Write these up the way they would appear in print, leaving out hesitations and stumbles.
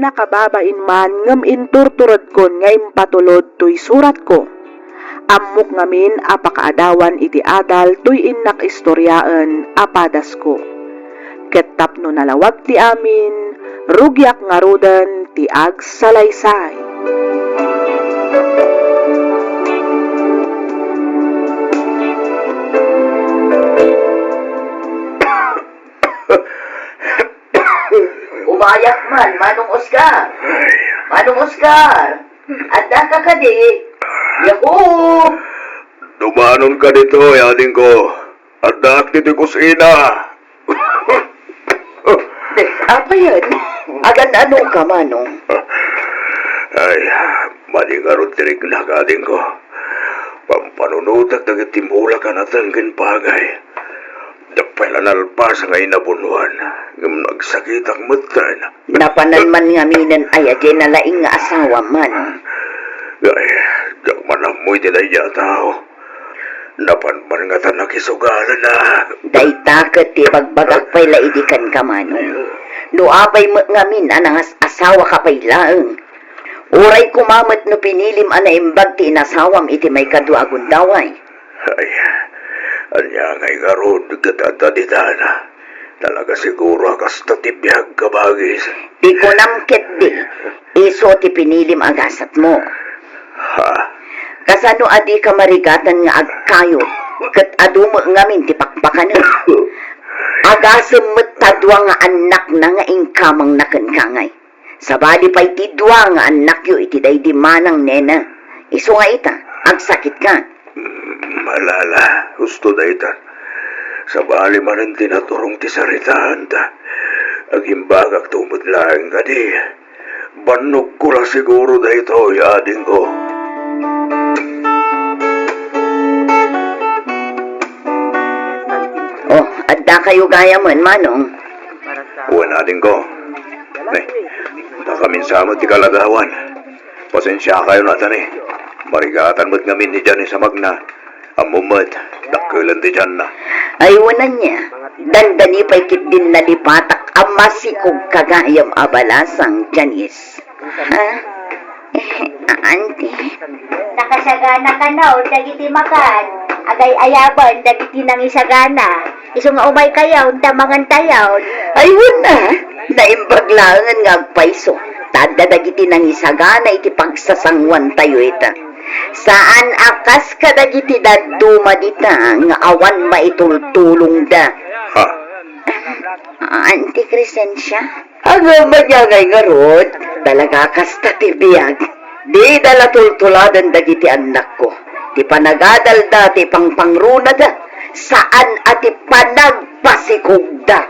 nakababain man ngam inturturod kon nga impatulod tuy surat ko. Ammok ngamin apakaadawan iti adal tuy innak istoryaan apadas ko. Ket tapno nalawag ti amin, rugyak nga rudan ti agsalaysay. Umayak man, Manong Oscar. Manong Oscar, anda ka kadi. Yahoo! Dumanon ka dito, yaling ko. At daak dito kusina. Apa yan? Agan ano ka, Manong? Ay, malingarot tirig na galing ko. Pampanunutak na timula ka natin kinpagay. Dapay na nalpas nga inabunuan. Ngam nagsakit ang matan. Napanan man nga minan ay adyan na laing nga asawa, Manong. Ay, dak manamoy din ay tao. Napanpan nga ta nakisugalan na. Day taket ti bagbagak pay laidikan ka, Manong. Nuapay mo nga min anang asawa ka pay laeng. Uray kumamat no pinilim ana imbag ti inasawam iti may kaduagon daway. Ay, anya ngay garod katadaditana. Talaga siguro akas tatibiyag kabagis. Di ko namket di. Iso ti pinilim agasat mo. Ha? Kasano adi ka marigatan nga agkayo. Kat adumo nga min ti pakpakan. Agasem met tadwa nga anak na nga ingkamang nakankangay. Sabali pa'y ti dua nga anak yo iti day di manang nena. Iso nga ita, agsakit ka. Malala, gusto na ita. Sabali man ang tinaturong ti saritahan ta. Agimbagak tumot lang ka di. Banog ko lang siguro na ito, yading ko. Oh, adda kayo gaya man, Manong. Wala din ko. Ay, nakamin sa mo ti kalagawan. Pasensya kayo natin eh. Marigatan mo't ngamin ni Diyan sa magna. Amumad, dakilan di dyan na. Ay, wanan niya. Dandani pa'y kit din nalipatak amasikog kagayam abalasang Janice. Ha? Auntie. Nakasagana ka na o dagiti makan. Agay ayaban dagiti nang isagana. Iso nga umay kayaw, tamangan tayaw. Ay, wala. Naimbaglangan nga agpaiso. Tada dagiti nang isagana iti pagsasangwan tayo ita. Saan akas ka dagiti daduma dita nga awan maitultulong da. Ha? Auntie Crescencia? Aga ba niya ngay garod? Talaga kas tatibiyag. Di dala tultuladan dagiti anak ko. Ti panagadal da, ti pangpangruna da. Saan ati panagpasikog da.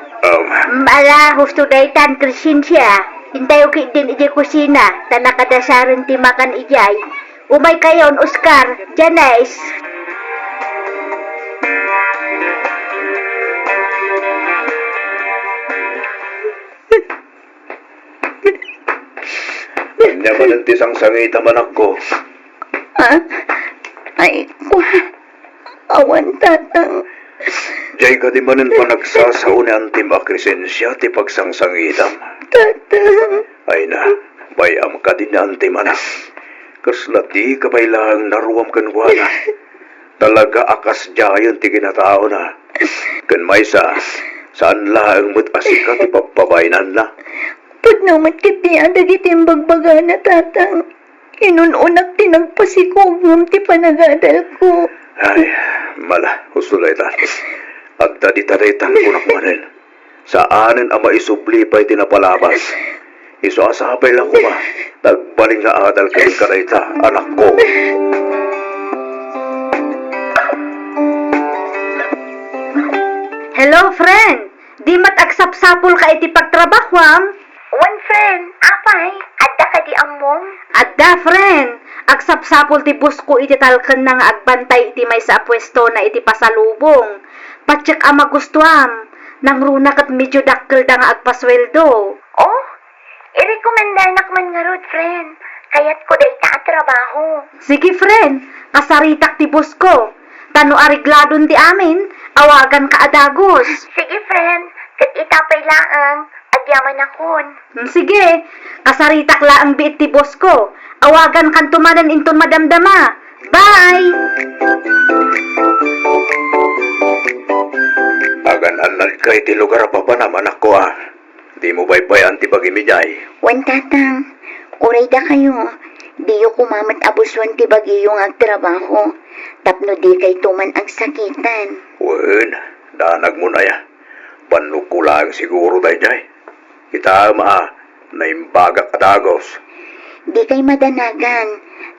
Mala, husto daytan, Crescencia. Hintayo ki din iti kusina. Tanakadasaran ti makan ijay. Umay kayon, Oscar, Janice. Kanya man ang tisang sangit ang manak ko. Ha? Ay, awan tatang. Jay ka di manan pa nagsasaon ni Antim Akresensya ti pagsangsangitam. Tatang. Ay na, bayam ka din ni Antim anak. Kaslati ka pa'y lang naruwam kanwana. Talaga akas jayan ti ginatao na. Kan may saan lang mo't asika ti papabainan na. Pag naman kiti adag itimbagbaga na tatang. Inununak ti nagpasikog ng ti panagadal ko. Ay, mala, gusto na ita. At dadi-taritan kunak manin. Saanin ang maisubli pa'y tinapalabas. Iso asabay lang ko ba? Nagbaling nga adal kayo karayta, anak ko. Hello, friend. Di matagsapsapul ka iti pagtrabahwam? One friend, apay, adda ka di among. Adda, friend. Agsapsapul ti busko iti talken na nga agbantay iti may sa pwesto na iti pasalubong. Patsyak ang magustuam. Nang runa kat medyo dakkel da nga agpasweldo. Oh, i-recommendar nak man nga rod, friend. Kayat ko day ta trabaho. Sige, friend. Kasaritak ti busko. Tano arigladon ti amin. Awagan ka adagos. Sige, friend, kat itapay laang, ag agyaman akon. Sige, kasaritak laang biit ti boss ko. Awagan kan tumanan inton madamdama. Bye! Agan anal kay ti lugar pa pa naman ako Di mo baybayan ti bagimijay. Wan tatang, uray da kayo. Di yu kumamat abuswan ti bagiyong agtrabaho. Tapno di kay tuman ang sakitan. Wen, danag mo na ya. Panuk ko lang siguro tayo jay. Kita naimbagak kadagos. Di kay madanagan.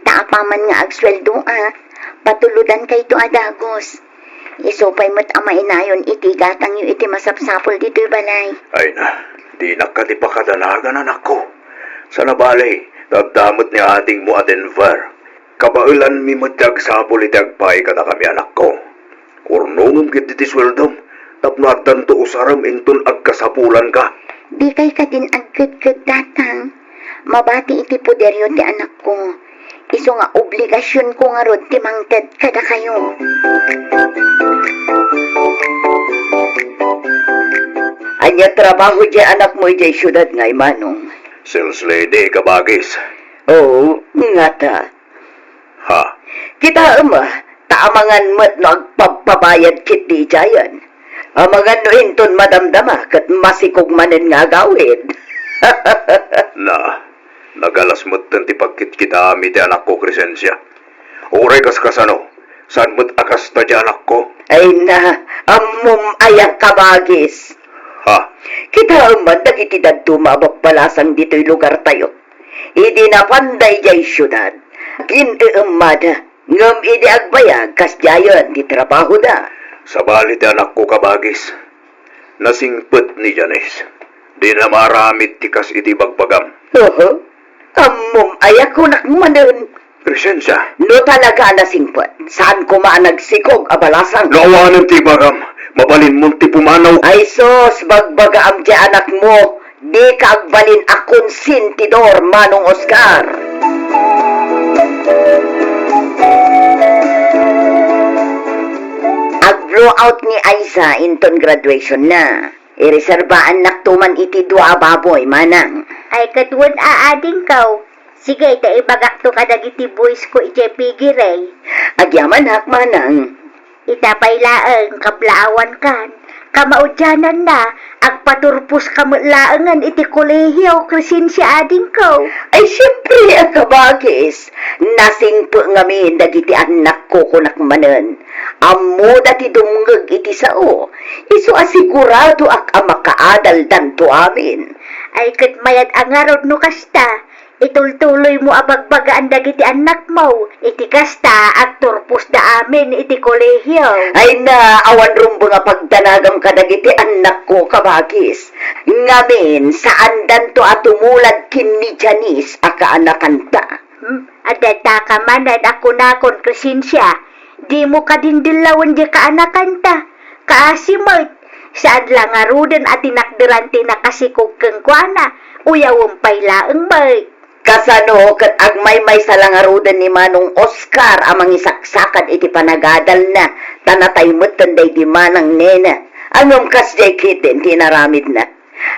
Taapaman nga agsweldo Patuludan kay to adagos. Isupay mo't amainayon iti gatang yu iti masapsapol dito'y balay. Ay na, di nakati pa kadanagan anak ko. Sa nabalay, dadamot ni ating mo a Denver. Kabailan mi matyag-sapol itagpay kada kami anak ko. Urnungom kiti ti sweldom, tapno agtanto usaram inton agkasapulan ka. Di kay ka din agkut-kut datang. Mabati iti poderyo ti anak ko. Iso nga obligasyon ko nga rod ti mangted kada kayo. Anya trabaho di anak mo di syudad nga imanong. Sales lady kabagis. Oo, nga ta. Ha? Kita taamangan mo't nagpapabayad kit di jayan. Amangan no inton madamdama kat masikog manen nga gawid. Nagalas mo't ti pagkit kita ami ti anak ko, Crescencia. Uray kasano, saan mo't akas na di anak ko? Ay na, amom ayak kabagis. Ha? Kita dagiti dadto mabagpalasang dito'y lugar tayo. Idi na panday jay syudad. Kinamada, ngam idi agbayag kas jayon di trabaho da. Sabali ti anak ko kabagis. Nasingpet ni Janice. Di na maramit ti kas iti bagbagam. Oho, amom ayak ko nakmanon. Crescencia, No talaga nasingpet. Saan ko maanagsikog abalasang? nawanan ti bagam. Mabalin mo ti pumanaw. Ay sos, bagbaga am di anak mo. Di ka agbalin akon sintidor, Manong Oscar. Ag-blow out ni Aiza inton graduation na. Ireserbaan naktuman iti dua baboy, manang. Ay katwad aading kaw. Sige, taibagak to kadagiti boys ko iti pigiray. Agyaman hak, manang. Itapay laeng kablaawan kan. Kamaudyanan na, agpaturpos kamutlaangan iti kolehiyo, Crescencia ading ko. Ay, siyempre, ang kabagis. Nasingpo ngamin dagiti anak ko kunakmanan. Amo dati dumngag iti sao. Iso asigurado ak amakaadal danto amin. Ay katmayat angarod no kasta. Itultuloy mo abagbagaan dagiti anak mo. Iti kasta at turpos da amin iti kolehiyo. Ay na, awan rumbo nga pagdanagam ka dagiti anak ko kabagis. Ngamin, saan danto at tumulad kin ni Janice aka anakan ta. Adata ka manan ako nakon, Crescencia. Di mo ka din dilawan di ka anakan ta. Kaasimot. Saan lang arudan at tinakdiranti na kasikog kang kuana. Uyawang paylaang may. Kasano kat agmay-may salangarudan ni Manong Oscar amang isaksakan iti panagadal na tanatay mo't tanday di manang nena. Anong kasjay kit din tinaramid na?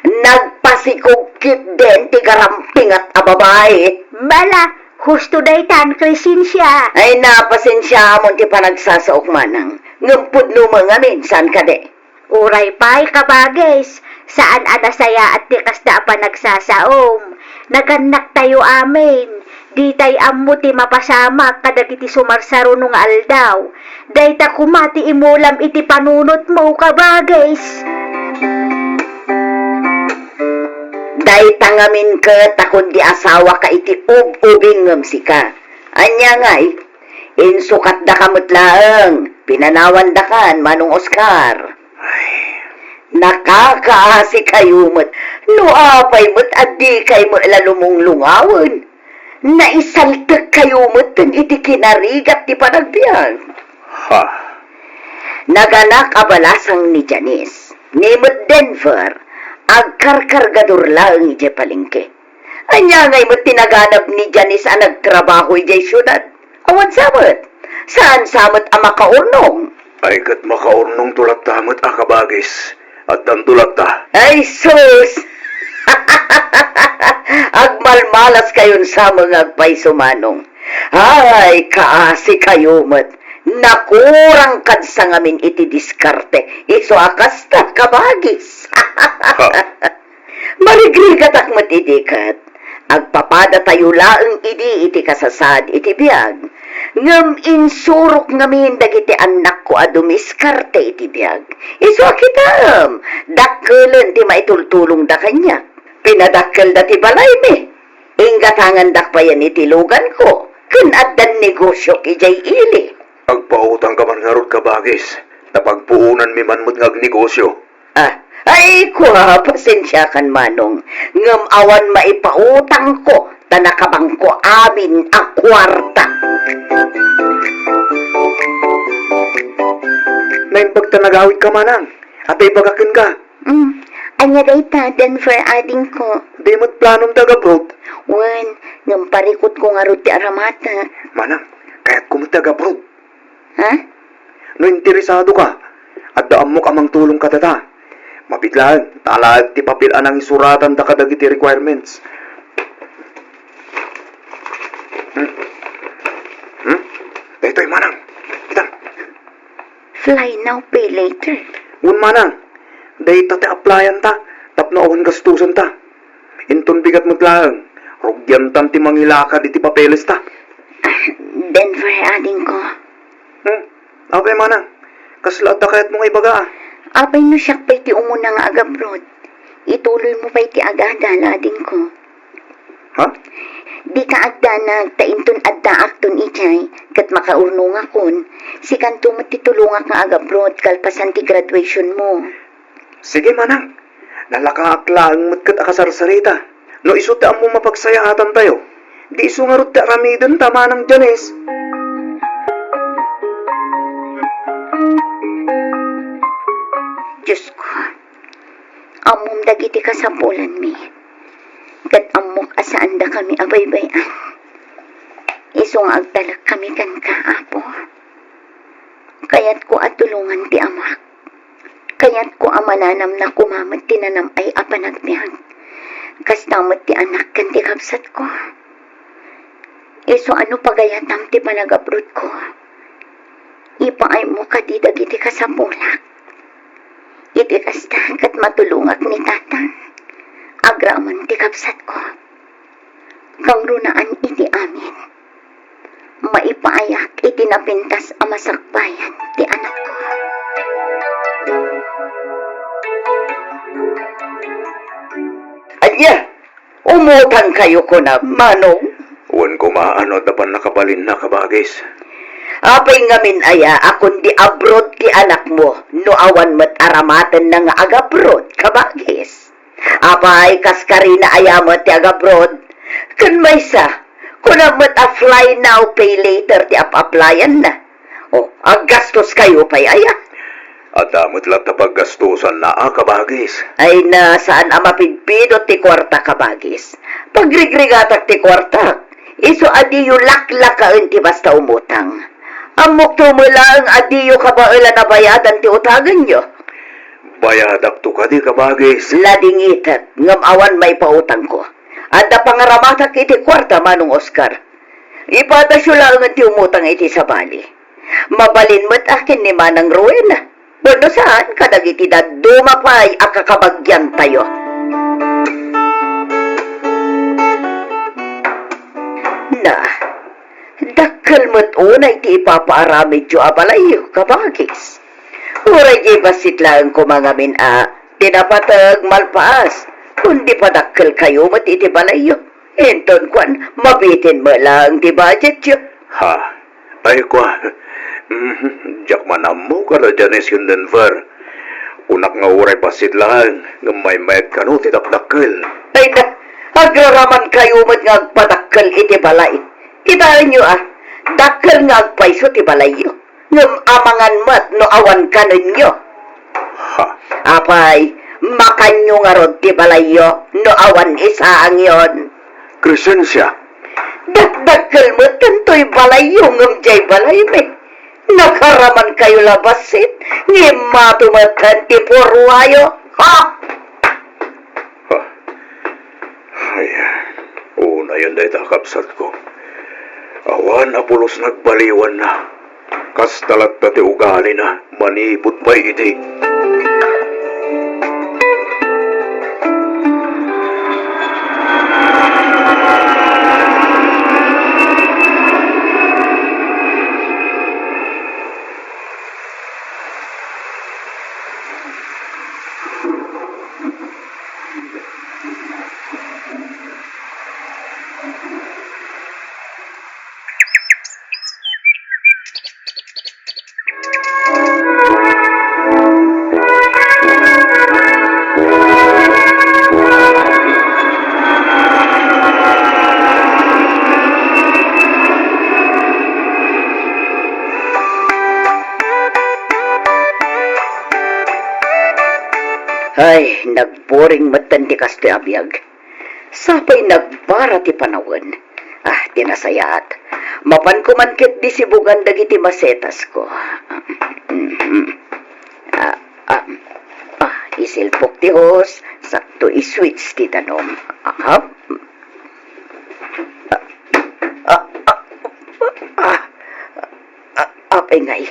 Nagpasikog kit din ti garamping at ababae. Bala, husto day tan, Crescencia. Ay napasensya mo ti panagsasaok manang. Ngampud no mga minsan ka de. Uray pa'y kabagis. Saan anasaya at tikas na pa nagsasaom. Naganak tayo amin. Di tay ammo ti mapasama kadagiti sumarsaro nung aldaw. Day ta kumati imulam iti panunot mo kabagis. Day tangamin ka takon di asawa ka iti ub-ubing ngamsika. Anya ngay, insukat da kamot laeng. Pinanawan da kan, Manong Oscar. Nakakaasi kayo mo't. No apay mo't adi kay mo lalumong lungawan. Naisaltag kayo mo't iti kinarigat ti panagbiyan. Ha? Naganak abalasang ni Janice. Ni mo't Denver. Agkarkargador lang ije palengke. Anya ngay mo't tinaganap ni Janice ang nagtrabaho ije syudad. Awan samot. Saan samot ang makaurnong? Ay kat makaurnong tulak tamot akabagis. At ang tulak ta. Ay sus! Agmalmalas kayon sa mga agpaysumanong. Ay, kaasi kayo mat. Nakurang kad sa ngamin iti diskarte. Iso akas ta kabagis. Marigrigat ak matidikat. Agpapada tayo laeng iti kasasad iti biyag. Ngam insurok ngamin dagiti anak ko adumiskarte iti biyag. Iso akitam. Dakkelan ti maitultulong da kanya. Pinadakkel da ti balay mi. Ingatangan dakpayan iti lugan ko. Kun addan negosyo kijay ili. Agpautang ka man nga rod kabagis. Napagpuunan mi man mo't ngagnegosyo. Ay, kuha, pasensya kan manong. Ngam awan maipautang ko, tanakabang ko amin ang kwarta. Nain pagtanagawit ka manang. Atay bagakin ka. Anya dayta, Denver ading ko. Di mo't planong taga-abroad. Wan, ngam parikot ko nga ro ti aramata. Manang, kaya't kumot taga-abroad. Ha? No interesado ka, at daan mo kamang tulong katata. Mabiglaan, talag ti papilaan ang isuratan da kadagiti requirements. Ito'y manang. Itan. Fly now, pay later. Un manang. Dayta ti applyan ta. Tapnoon gastusan ta. Inton bigat mo lang. Rugyan tan ti mangilakad iti papeles ta. Denver ading ko. Okay manang. Kasla ta kayat mong ibaga. Apay no siyak pa'y ti umuna nga agabroad. Ituloy mo pa'y ti agada ading ko. Ha? Di ka agda na tainton adda akton ichay, kat makaurnong akon, si kanto mo titulungak nga agabroad kalpasan ti graduation mo. Sige manang. Nalakaakla ang matkat akasarsarita. No isuta mo mapagsayahatan tayo. Di iso nga rot ti aramidon tama ng Janes. Diyos ko, amom dagiti kasapulan mi. Kat amok asaan da kami abaybayan. Isong agtalak kami kan kaapo. Kayat ko atulungan ti amak. Kayat ko amananam na kumamat tinanam ay apanagmiyag. Kastamot ti anak kan ti kapsat ko. Iso ano pagayatam ti panagabrod ko. Ipaay mo kadi dagiti kasapulak. Iti kasta kat matulungak ni tata. Agraman ti kapsat ko. Kang runaan iti amin. Maipaayak iti napintas amasakbayan ti anak ko. Anya, umutang kayo ko na, manong. Uwan ko maano dapan nakabalin na kabagis. Apay ngamin aya, akon di abroad ti anak mo, no awan mat aramatan na nga agabroad, kabagis. Apay, kaskarina aya mo ti agabroad. Kun maysa, kuna mat a fly now, pay later ti ap-applyan na. O, ang gastos kayo pay aya. At damot lang tapaggastusan na kabagis. Ay na, saan ang mapigpidot ti kwarta, kabagis? Pagrigrigatak ti kwarta, iso adiyo laklakain ti basta umutang. Amok tumula ang adiyo kabaila na bayadan ti utagan nyo. Bayadak to ka di kabagis. Lading itat, ngam awan may pautang ko. At na pangaramatak iti kwarta manong Oscar. Ipatasyo lang ti umutang iti sa bali. Mabalin mo't akin ni Manang Rowena. Bueno saan, kadagiti da dumapay akakabagyan tayo. Na, dakkel mo't unay ti ipapaaramid yu abalayo, kabagis. Uray di basit lang kumangamin tinapatag malpaas. Kundi pa dakkel kayo mo't iti balayo. Enton kwan, mabitin mo lang di budget yu. Ha? Ay kwa. Diyak manamo ka na Janes yung Denver. Unak nga uray pasit lang. Ngamay mayag ka no tidakdakkel. Ay na, agraraman kayo mo't nga agpadakkel iti balay. Kitaan nyo dakkel nga agpaiso ti balayo. Ngam amangan mat no awan ka ninyo. Ha? Apay, makanyo nga rod ti balayo no awan isaang yon. Crescencia. Dakdakkel mo tantoy balayo ngam jay balay me. Nakaraman kayo labasit, ngim matumatan ti porwayo. Ha? Ha? Ay, una yun dahi takapsat ko. Awan apulos nagbaliwan na. Kastalat na ti ugali na, manipot pa iti. Ay, nagboring matan ti kasto abiyag. Sapay nagbara ti panawan. Tinasayaat. Mapan ko man ket di sibugan dagiti masetas ko. Isilpok ti hos, sakto iswitch ti tanom. Apay ngay.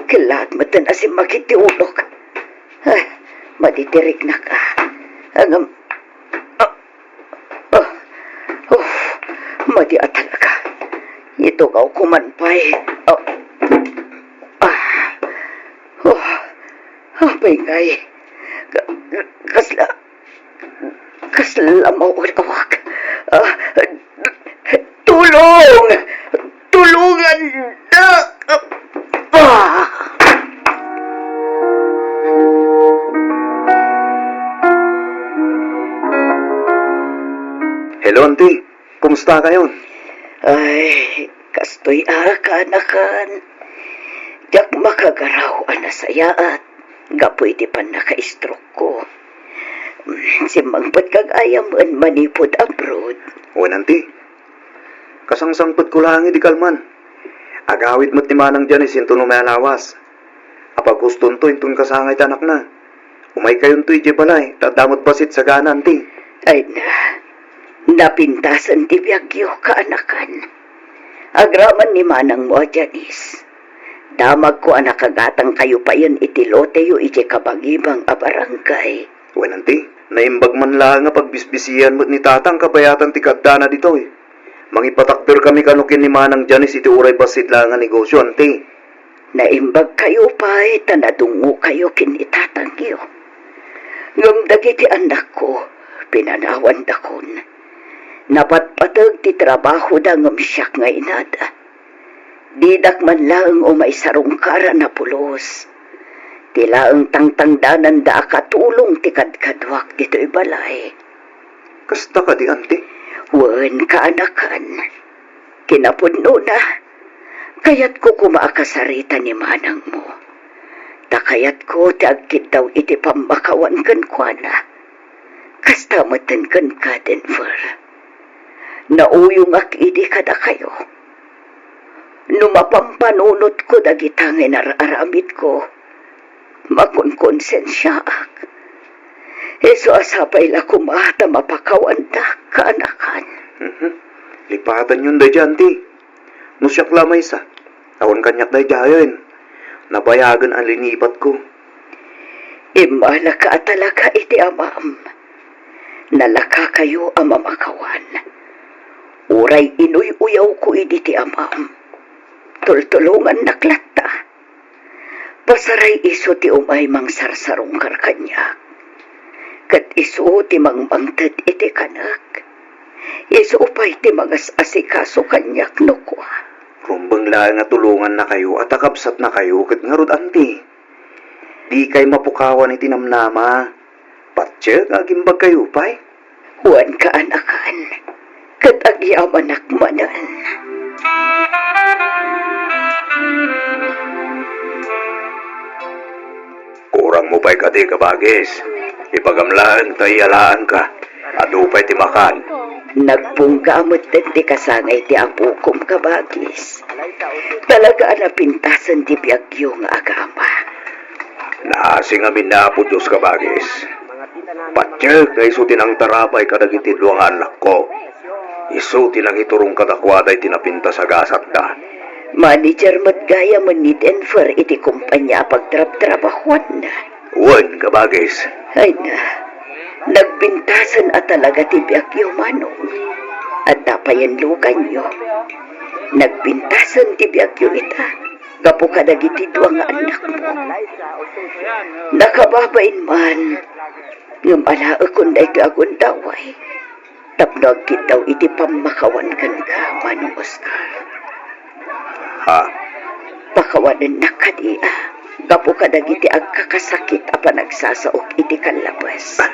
Kilaat matan asim makit ti ulok. Maditirik na ka. Madi talaga. Ito ka kumanpay. Apay ngay. Kasla lamaw awak. Tulong! Tulungan na! Hello, auntie. Kumusta kayo? Ay, kastoy kanakan. Yak makagaraw anasayaat. Gapoy di pa naka-stroke ko. Simangpot kag ayam manipod abroad. O, auntie. Kasangsangpot ko lang di kalman. Agawid mo't ni Manang Janice into no malawas. Apag guston to intun kasangay tanak na. Umay kayon to ije balay. Tadamot basit sa gana, auntie. Ay napintasan ti biyagyo kaanakan. Agraman ni Manang mo, Janice. Damag ko anakagatang kayo pa yun itilote yu ije kabagibang abarangay. Wen, auntie. Naimbag man lang nga pagbisbisiyan mo't ni tatang kabayatan ti kadana dito eh. Mangipatakder kami kanukin ni Manang Janice iti uray basit lang nga negosyo, auntie. Naimbag kayo pa tanadungo kayo kinitatangyo. Ngam dagiti anak ko, pinanawan dakon. Napatpatag ti trabaho da ngam siyak nga inada. Didak man lang o may sarungkara na pulos. Tila ang tangtangdanan da akatulong ti kadkadwak dito ibalay. Kasta ka di, auntie? Wen kaanakan. Kinapuno na. Kayat ko kumaakasarita ni Manang mo. Takayat ko ti agkit daw iti pambakawan kan kwa na. Kasta matan kan ka, Denver. Nauyong akidi kada kayo. Numapampanunot ko dagitangin aramid ko. Makunkonsensya ak. Eso asapay la kumata mapakawanda kaanakan. Lipatan yun da dyan, auntie. Nusyak lamay sa. Awan kanyak da dyan. Nabayagan ang linipat ko. Imala ka talaga iti amam. Nalaka kayo ang mamakawan. Uray inuy-uyaw ko iti amam. Tultulungan naklata. Pasaray iso ti umay mang sarsarong karkanya. Kat iso ti mangmangtad iti kanak. Iso upay ti mangas asikaso kanyak nukwa. Rumbang lang nga tulungan na kayo at akapsat na kayo kat nga rod, auntie. Di kay mapukawan iti namnama. Patsyag agimbag kayo, pay. Huwan ka anakan. Kat agyaman akmanan. Kurang mo pa'y kati kabagis. Ipagamlaan tayo yalaan ka. Ado pa'y timakan. Nagpunggamot din ti kasangay ti apukom kabagis. Talaga napintasan ti biyagyo nga agama. Naasing amin na po Diyos kabagis. Patyag na isutin ang tarapay kadagiti luangan ko. Isu tinang iturong katakwaday tinapinta sa gasat da. Manager matgaya manid and for iti kumpanya pagtrap-trabahuan na. Wan kabagis. Ay na, nagbintasan at talaga ti Biagyo Manong. At tapayan lugan nyo. Nagbintasan ti Biagyo ita. Gapo ka dagiti duwang nga anak mo. Nakababain man. Ngam ala akong day kagun daway. Tapnog kitaw iti pamakawan kan ka, Manong Oscar. Ha? Pakawanan na kadia. Gapo ka dagiti agkakasakit apa nagsasaok iti kalabas.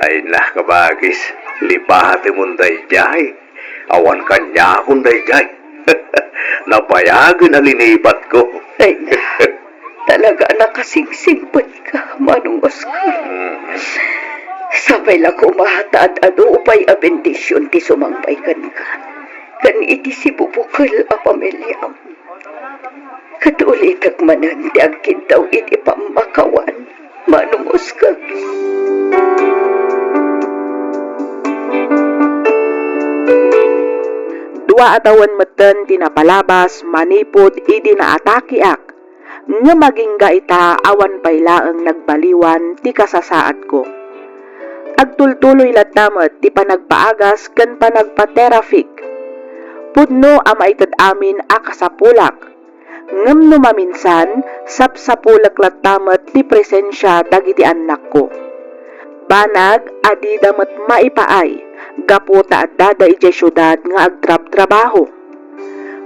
Ay na kabagis. Lipahati mong dayjay. Awan kanya akong dayjay. Napayagan na linipat ko. Ay na, talaga nakasingsingpot ka, Manong Oscar. Sabay lang kumahata at upay a bendisyon ti sumampay kan ka. Kan iti si bubukal a pamilyam. Katulit agmanan ti agkintaw iti pamakawan, Manong Oscar. Dua atawan meten tinapalabas manipod idi naatakiak. Nga maging gaita awan pailaeng nagbaliwan ti kasasaad ko. Agtultuloy latamet ti panagpaagas ken panagpa-terafik. Pudno a maitad amin a kasapulak. Ngem no maminsan sapsapulak latamet ti presensya dagiti anak ko. Banag adi damet maipaay. Gapo ta at dada iti syudad nga agtrab-trabaho.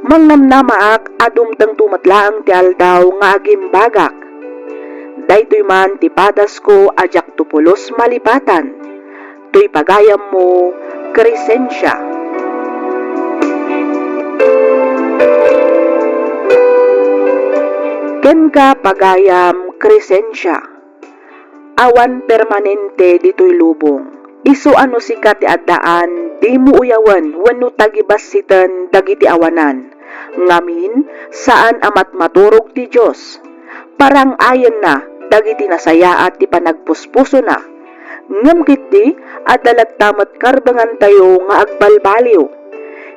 Mangnamnamaak adumtang tumatlaang ti aldaw nga agimbagak. Daytoy man ti padas ko ajak tupulos malipatan. Tuy pagayam mo, Crescencia. Ken ka pagayam, Crescencia. Awan permanente dito'y lubong. Isu ano sikat ti addaan, di mo uyawan wenno tagibasitan dagiti awanan. Ngamin, saan amat maturog ti Diyos. Parang ayon na, dagiti nasayaat ti panagpuspuso na. Ngam kiti, adalat tamat karbangan tayo nga agbalbaliw.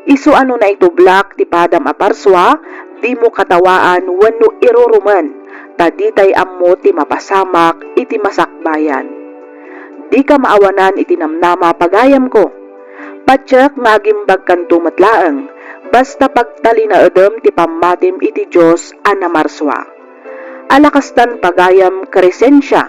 Isu ano na itublak ti padam aparswa, di mo katawaan wenno iruruman, taditay ammo ti mapasamak iti masakbayan. Di ka maawanan itinamnama pagayam ko. Patsak nga agimbag kan tumatlaang, basta pagtali na edem ti pammatim iti Diyos anamarswa. Alakastan pagayam Crescencia,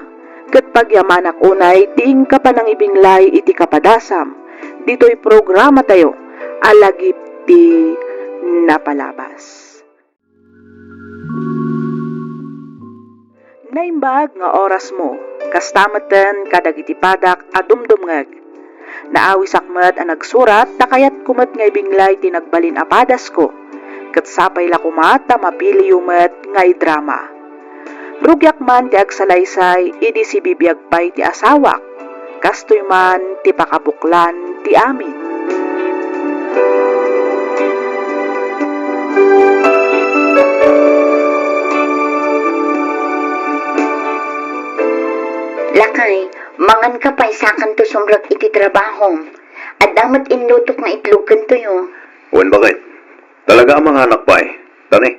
ket pagyamanak unay tiing ka pa nang ibinglay iti kapadasam. Dito'y programa tayo, alagip ti napalabas. Naimbag nga oras mo, kastamatan kadagiti padak adumdumngag. Naawis akmat ang nagsurat, takayat kumat nga ibinglay tinagbalin apadas ko. Kat sapay la kumat, mapili yumat nga drama. Rugyak man ti agsalaysay, idi si bibiyag pay ti asawak. Kastoy man ti pakabuklan ti amin. Lakay, mangan ka pa isakan to sumrag iti trabaho. At damat inlutok nga itlugan to yo. Wan bakit? Talaga ang mga anak pa eh. Tani,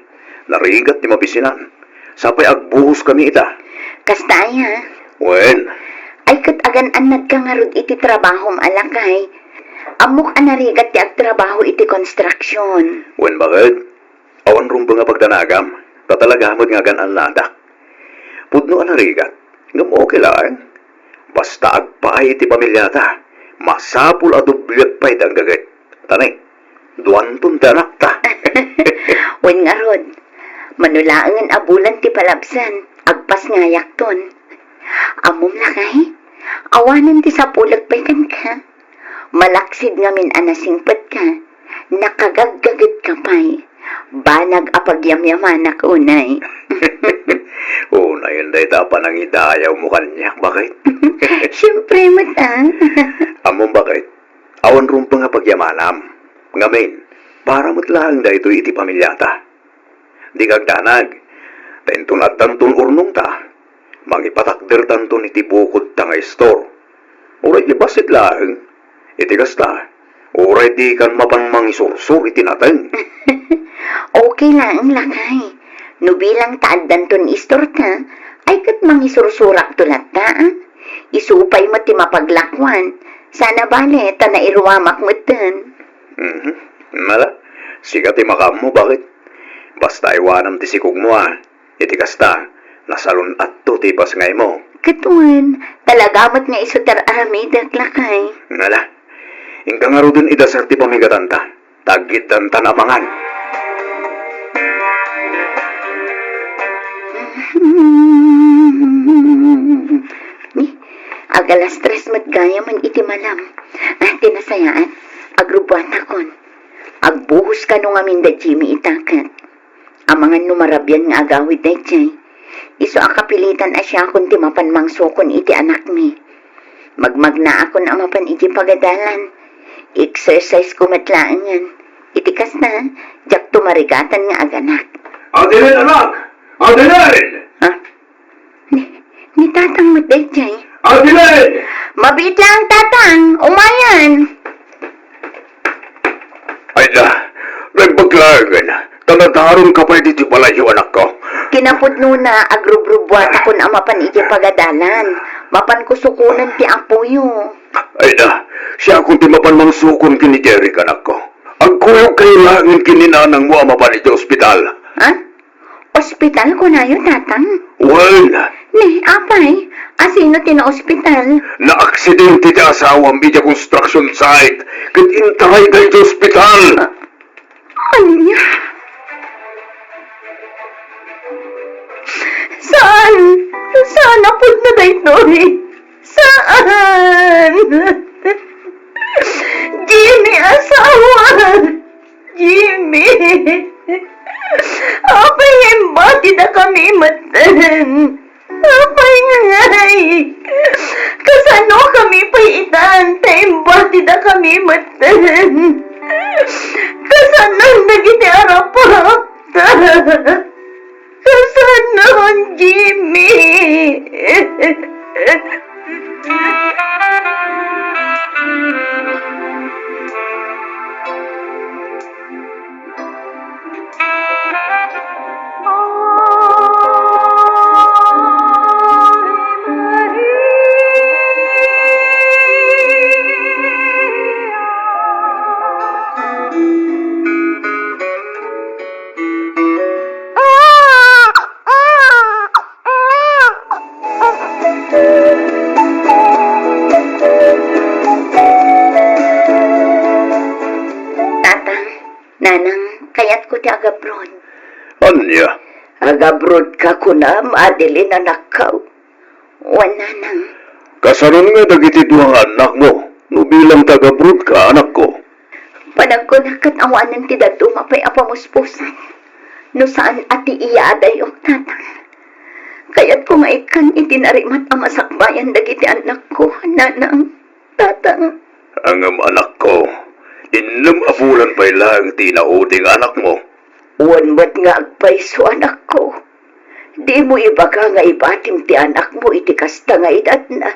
narigat ti mabisinan. Sapay agbuhos kami ita. Kastaya, Wen, ay kat agan anad ka nga rod iti trabaho alakay. Amok anarigat ti agtrabaho iti construction. wen bakit? Awan rumbo nga pagdanagam. Tatalagamod nga ganan nada. Pudno anarigat. Ngam okay lang. Basta agpaay iti pamilyata. Masapul adubliat pa'y danggagay. Tanay, duwantun tanak ta. Wen nga rod, manulaangan abulan ti palabsan, agpas ngayak ton. Amom lakay, awanan ti sapulag pa'y kan ka. Malaksid ngamin anasingpet ka, nakagaggagit ka pa'y. Banag apagyamyamanak unay. Una yun day tapa nang idayaw mo kanyak. Bakit? Siyempre matang. Among bakit? Awan rumpa nga pagyamanam. Ngamin, para matlaang da ito iti pamilyata. Di kagdanag, tentun at tantun urnong ta. Mangipatakder tantun iti bukod ta nga store. Uray di basit lang. Iti kasta. Uray di kan mapanmang isursur iti natin. Okay lang, lakay. No bilang taaddan ton istorta, ay kat mangisursurak tulat ta. Isupay mo ti mapaglakwan. Sana bale, ta na iruwamak mo ten. Mala, siga ti makam mo, bakit? Basta iwanam ti sikog mo Iti kasta, nasalun at to ti pasngay mo. Katuan, talagamot nga isutar aramidak lakay. Mala, ingka nga ro dun idasar ti pamigatanta. Tagitan tanamangan. Ni, agalas tres mat gaya man iti malam. Tinasayaan, agrubuan akon. Agbuhos ka nung amin da Jimmy itakat. Amangan numarabyan nga agawid da jay. Iso akapilitan asya akon ti mapan mangsokon iti anak mi. Magmagna akon amapan iti pagadalan. Exercise ko matlaangan. Iti kas na, jak tumarigatan nga aganak. Adelin, anak! Adelin! Ha? Ni tatang matdayjay. Adelin! Mabit lang tatang, umayan. Ay na, nagbaglagan. Tanadaron ka pa dito palayo, anak ko. Kinapudno na agrubrubuat akon amapan iti pagadalan. Mapan ko sukunan ti apoyo. Ay na, siya kung ti mapanmang sukon kini Jerry, anak ko. Agkuyog kailangan kininanang mo amapan iti ospital. Ha? Ospital ko na yun, tatang? Well, Ni, apay, asino tina-ospital? na-aksidente ti asawa media construction site. Kat intay kayo iti ospital. Anya? Saan? Saan na punta na ito eh? Saan? Jimmy, asawa! Jimmy! Apay embati na kami matan. Apay ngay! Kasano kami paitan, embati na kami matan. Kasano nagiti arapap? Kasano, Jimmy? Nanang, kayat ko ti agabrod. Anya, Agabrod ka ko na, Madeline, anak ka. Nanang. kasanon nga dagiti duwang anak mo. No bilang taga-brood ka, anak ko. Panag ko nakatawanan ti datu mapay apamuspusan. No saan ati iya adayok, tatang. Kayat ko nga ikan itinarimat ang masakbayan dagiti anak ko, nanang, tatang. Ang anak ko, inlam apulan pa ilang tinauding anak mo. Wanmat nga agpaiso, anak ko. Di mo ibaga nga ibatim ti anak mo iti kasta nga edad na.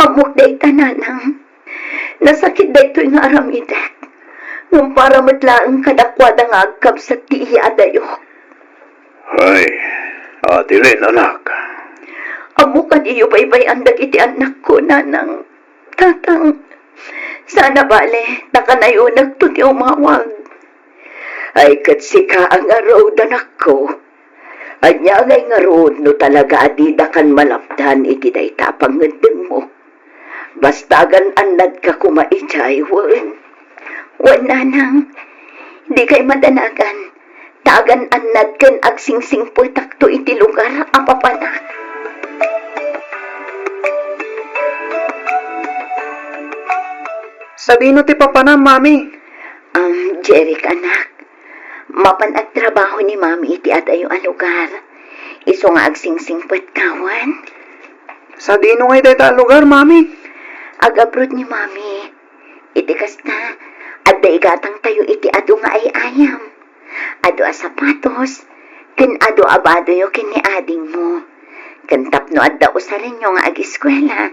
Amok day tananang. Nasakit day to'y nga aramidat. Nung para matlaang kadakwada nga agkab sa ti iya adayok. Ay, Adeline, anak. Amo ka di yubaybay andag iti anak ko, nanang. Tatang, sana bale, nakanayunag to ti umawag. Ay katsika ang arod, anak ko. Anya ngay nga rood no talaga adida kan malapdan iti day tapang ngedeng mo. Bastagan anad ka kumaichay, wan. Wan, nanang, di kay madanagan. Tagan anad ken agsingsing putak to iti lugar apapanak. Sabino ti papana, mami? Jeric, anak. Mapan at trabaho ni mami iti adayo a lugar. Iso nga agsingsing patkawan. Sa dino ngay tayo lugar, mami? Agabrod ni mami. Iti kasta, adda igatang tayo iti ado nga ay ayam. Ado a sapatos, ken ado abado yo ken ni ading mo. Ken tapno adda usarin yo nga agiskwela.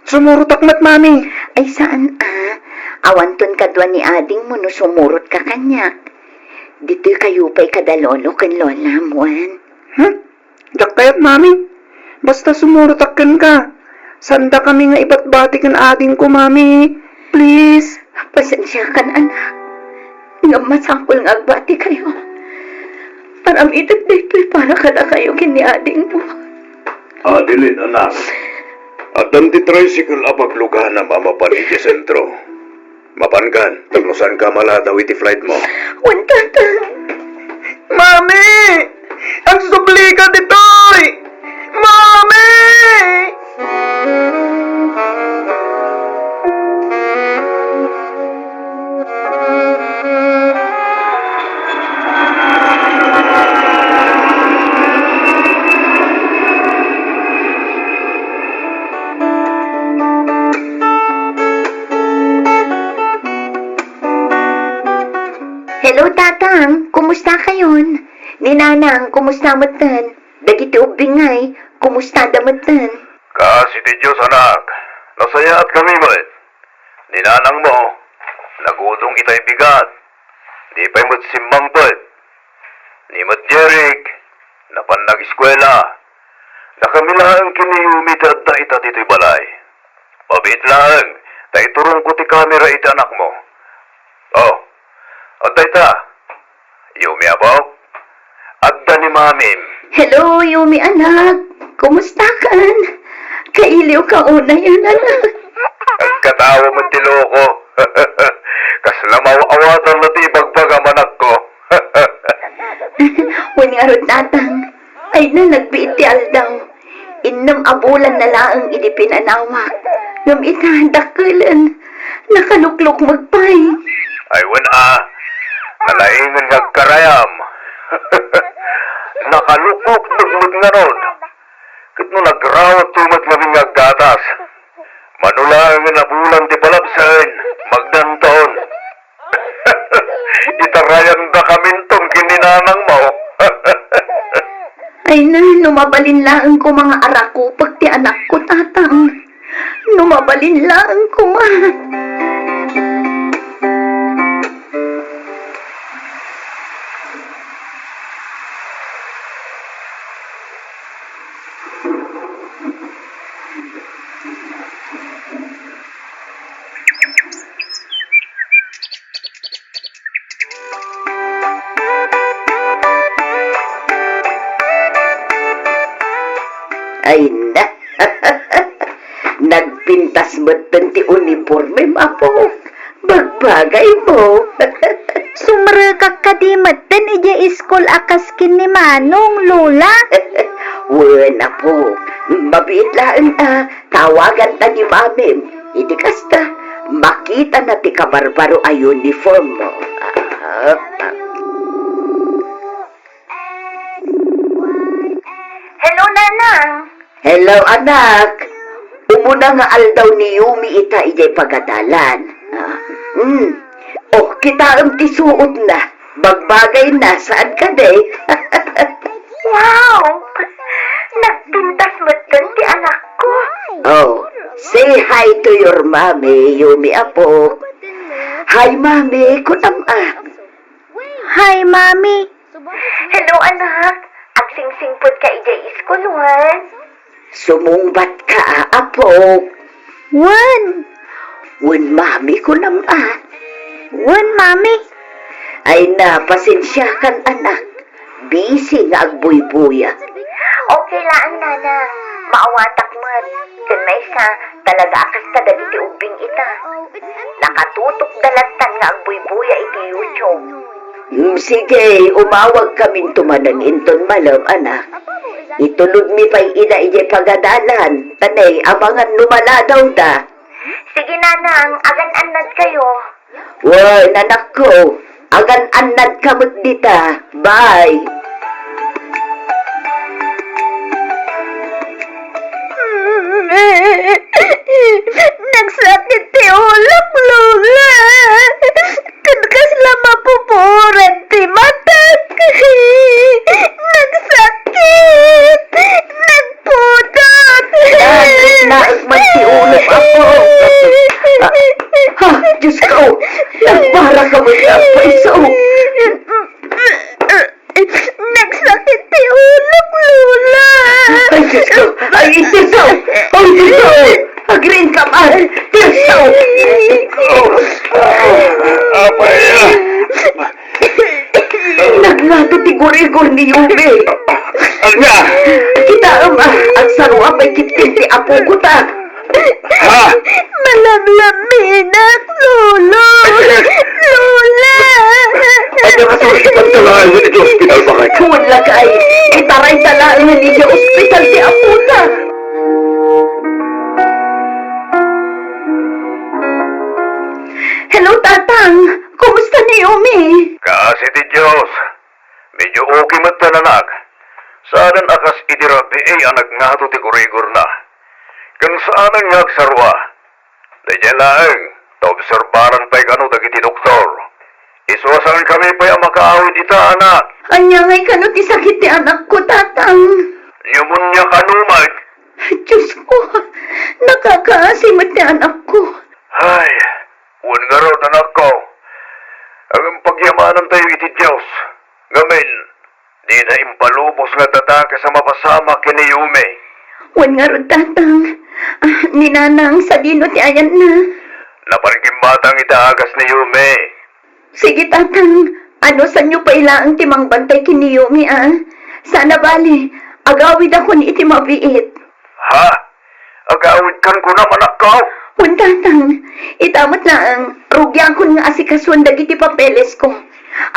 Sumurot akmat, mami. Ay saan awanton kadwa ni ading mo no sumurot ka kanyak. Dito kayo pa'y kadalolo kan lola mo. Dak kayat, mami. Basta sumurot akan ka. Sanda kami nga ibatbati kan ading ko, mami. Please. Pasensya kan anak. Nga masangkol nga agbati kayo. Param itat dito'y para kada kayo kini ading mo. Adeline, anak. At ang tricycle apaglugan na mamapan iti sentro. Mapankan, tagnusan ka maladaw iti flight mo. Wantata. Mami! Ang subli ka ditoy! Mami! Hello, tatang. Kumusta kayon? Ni nanang, kumusta matan? Dagiti ubingay, kumusta damatan? Kasi ti Diyos, anak. Nasaya at kami mo. Ninanang mo, nagudong itay bigat. Di pa'y simbang po. Ni Mat Jeric, napan nag-eskwela. Nakamilaang kiniyumit at ita dito'y balay. Mabit lang, tayo turong ko ti kamera iti anak mo. Oh, at ita, Yumi abaw, agda ni mamim. Hello, Yumi anak. Kumusta kan? Kailiw ka una yan, anak. Agkatawa mo ti loko. Kaslamaw awatan na ti bagbagam anak ko. Wangarot tatang. Ay na nagbiit ti aldaw. Innam abulan na laang idipinanawa. Ngam itahandakulan. Nakaluklok magpay. Ay nalaingan nga karayam. Nakalukok nagmud nga ron. Kat no nagrawat tumat labing nga gatas. Manulang nga nabulan ti palapsan. Magdanton. Itarayan da kamintong kininanang mo. Ay na, numabalin lang ko mga arako pag ti anak ko tatang. Numabalin lang ko ma. Ay na, nagpintas mo ti uniforme mapo. Bagbagay mo. Sumrekak ka di matan ija iskol akas kin ni Manong, Lola. Wala po. Mabit lang tawagan ta ni mamim. Hindi kasta, makita na ti kabarbaro ay uniform mo. Hello, Nanang. Hello, anak. Umuna nga aldaw ni Yumi ita ijay pagadalan. Oh, kita ang tisuot na. Bagbagay na. Saan ka, de? Wow! Nagpintas mo ti anak ko. Oh, say hi to your mommy, Yumi apo. Hi, mami. Kunam Hi, Mami. Hello, anak. Agsingsingpot ka ijay iskuluan. Sumungbat ka, apo. Wan, Mami, kunam wan, Mami. Ay na, pasensya kan, anak. Busy nga agbuy-buya. Okay lang, Nana. Maawatak mo. Kan may sa talaga akas ka dagiti ubing ita. Nakatutok dalatan nga agbuy-buya iti YouTube. Sige, umawag kaming tumanang inton malam, anak. Itulog mi pa'y ina ijay pagadalan. Tanay, abangan lumala daw da. Sige, Nanang. Agan-anad kayo. Woy, nanak ko. Agan-anad ka magdita. Bye. Nagsakit ti ulok, Lola. Kadkas lama pupuran ti matak. Nagsakit. Nagpudot. Naik na, magtiulog Nagpara ka mo sa paiso. Nagsakit ti ulok, Lola. Ay, Diyos ko! Ay, Tirso! Ay, Tirso! Agrin ka ba? Tirso! Apay! Naglato ti gurigol ni Yube. Alga! Kita ang sarwa may kitin ti apo ko ta. Ha? Malablabinak, Lolo. Lola. Ay, nakasuri kang talaan mo dito hospital ba kayo? Wala kay. Itaray talaan nga ni sa ospital ti apo ta. Hello, Tatang. Kumusta ni Yumi? Kasi ti Diyos, medyo okay matanalag. Saanan akas idirabi anak nga to ti kurigor na. Kan saanan nga agsarwa. Dahil lang, taobserbaran pa'y kano dagiti doktor. Isuwasan kami pa'y ang makaawid ita, anak. Anya ngay kano ti sakit ti anak ko, Tatang. Pneumonia kanumag. Diyos ko, nakakaasimot ti anak ko. Ay, huwag nga raw, anak ko. Ang pagyamanan tayo iti Diyos. Ngamin, di na impalubos nga tatake sa mapasama kini Yume. Wan nga ron, Tatang. Ninanang sa dino ti ayan na. Naparigimbatang itaagas ni Yume. Sige, Tatang. Ano sa inyo pa ilaang timang bantay kini Yumi, ah? Sana bali, agawid ako ni iti mabiit. Ha? Agawid kan ko naman ako. Wan, Tatang. Itamot na ang rugyan ko nga asikasuan dagiti papeles ko.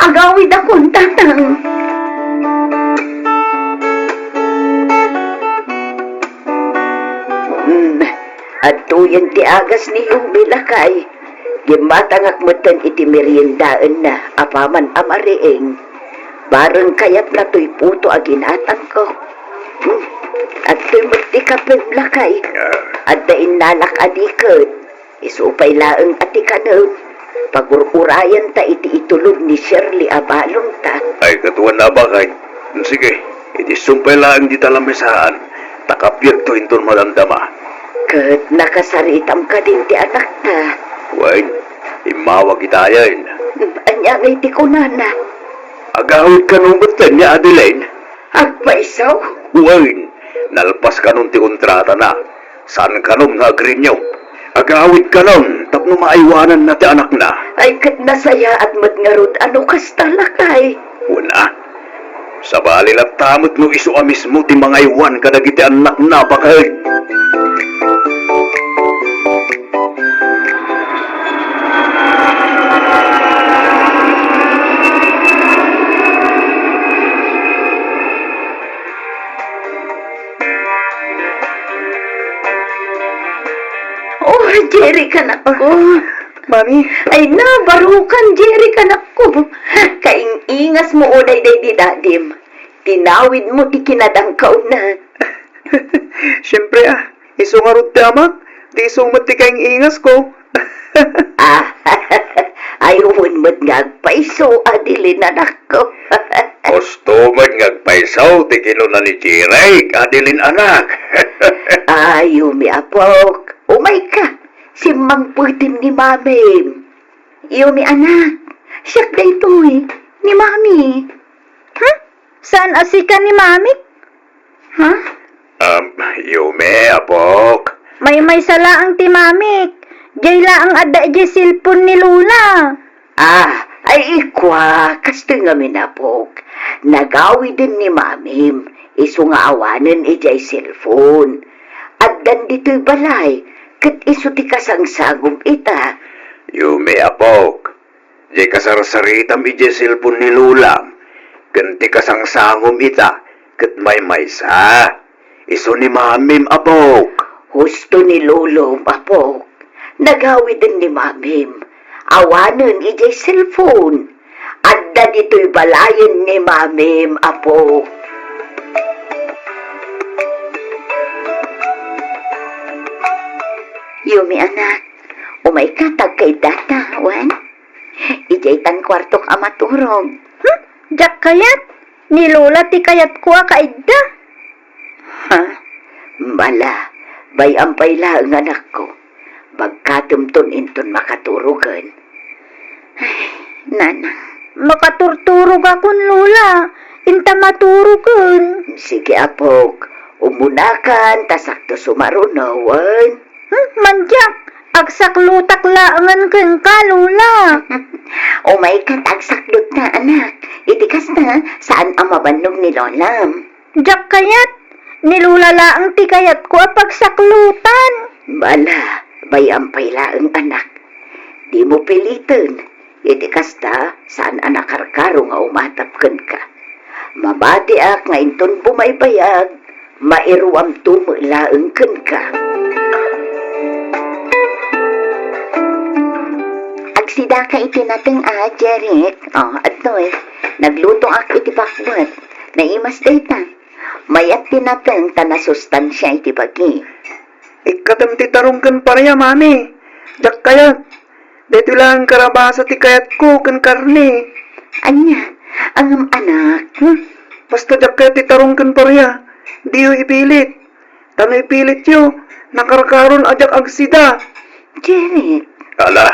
Agawid ako, Tatang. At tuyan ti agas ni Yumi lakay. Gimatangak mutan iti meriendaan na apaman amariing. Barang kayat na to'y puto aginatang ko. At to'y magtikapin lakay. At dain nalak adikot. Isupay laang atikanong. Pagururayan ta iti itulog ni Shirley abalong ta. Ay, katuan na ba kay? Sige, iti sumpay lang di talamisaan. Takapyag to inton malamdama. Kat nakasaritam ka din ti anak ta. Wait, imawag itayan. Anya ngay ti kunana. Agawid ka nung batan niya, Adeline. Agpaisaw. Wait, nalpas ka nung ti kontrata na. Saan ka nung nag-renew? Agawid ka nun, tapno maiwanan na ti anak na. Ay kat nasaya at madngarod ano kas talakay. Una, sa bali at tamot mo iso mismo ti mga iwan kadagiti anak na bakay. Oh, Jerry kanak ko. Mami, Ay na, barukan, Jerry kanak ko. Kaing-ingas mo uday day di dadim. Tinawid mo ti kinadangkaw na. syempre isungarot ti amak, di isungmat ti kaing ingas ko. Ayun mo't ngagpaiso, adilin anak ko. Customer ngagpaisaw ti kinuna ni Jiray, adilin anak. Yumi apok. Umay ka. Si Mang Putin ni Mami. Yumi anak. Siyak da ito ni Mami. Saan asika ni Mami? Ha? Yume, apok. May salaang ti Mami. Jay laang adda jay silpon ni Lula. Ay ikwa. Kasto nga minapok. Nagawi din ni Mami. Iso nga awanan ijay cellphone. At dan dito'y balay. Kat iso ti kasangsagom ita. Yume, apok. Di kasarsaritam ije silpon ni Lula. Ganti kasangsangom ita. Kat may maysa. Iso ni Mamim, apok. Husto ni Lolo, apok. Nagawi din ni Mamim. Awanan ijay cellphone. Adda dito'y balayan ni Mamim, apok. Yumi anak, umay katag kay data, wan? Ijay tan kwartok amaturog. Jak kayat? Ni Lula ti kayat ko kaidda. Ha? Bala, bayampay lang anak ko. Bagkatumton inton makaturugan. Nanang, Makaturturog akon, Lola. Inta maturugon. sige apog. Umunakan, tasakto sumarunawan. Manjak, agsaklutak laangan ken ka, Lola. O may katagsaklot na anak. Itikas na, saan ang mabannog ni Lolam? Jak kayat, nilulala ang tikayat ko apag saklutan. Bala, bayampay laang anak. Di mo pilitin. Itikas na, saan anak karkaro nga umatapkan ka. Mabadi ak nga inton bumaybayag, mairuam tumulaang kan ka. Agsida ka itinateng Jeric. Atoy, nagluto ak itipakbat. Naimas dayta. Mayat tinateng tanasustansya itipagi. Ikatam ti tarong kan parya, mami. Jak kayat. Dito lang karabasa ti kayat ko kan karne. Anya, ang anak. Basta jak kayat ti tarong kan parya. Di yo ipilit. Tano ipilit yo. Nakarkaron ajak agsida. Jeric, Ala,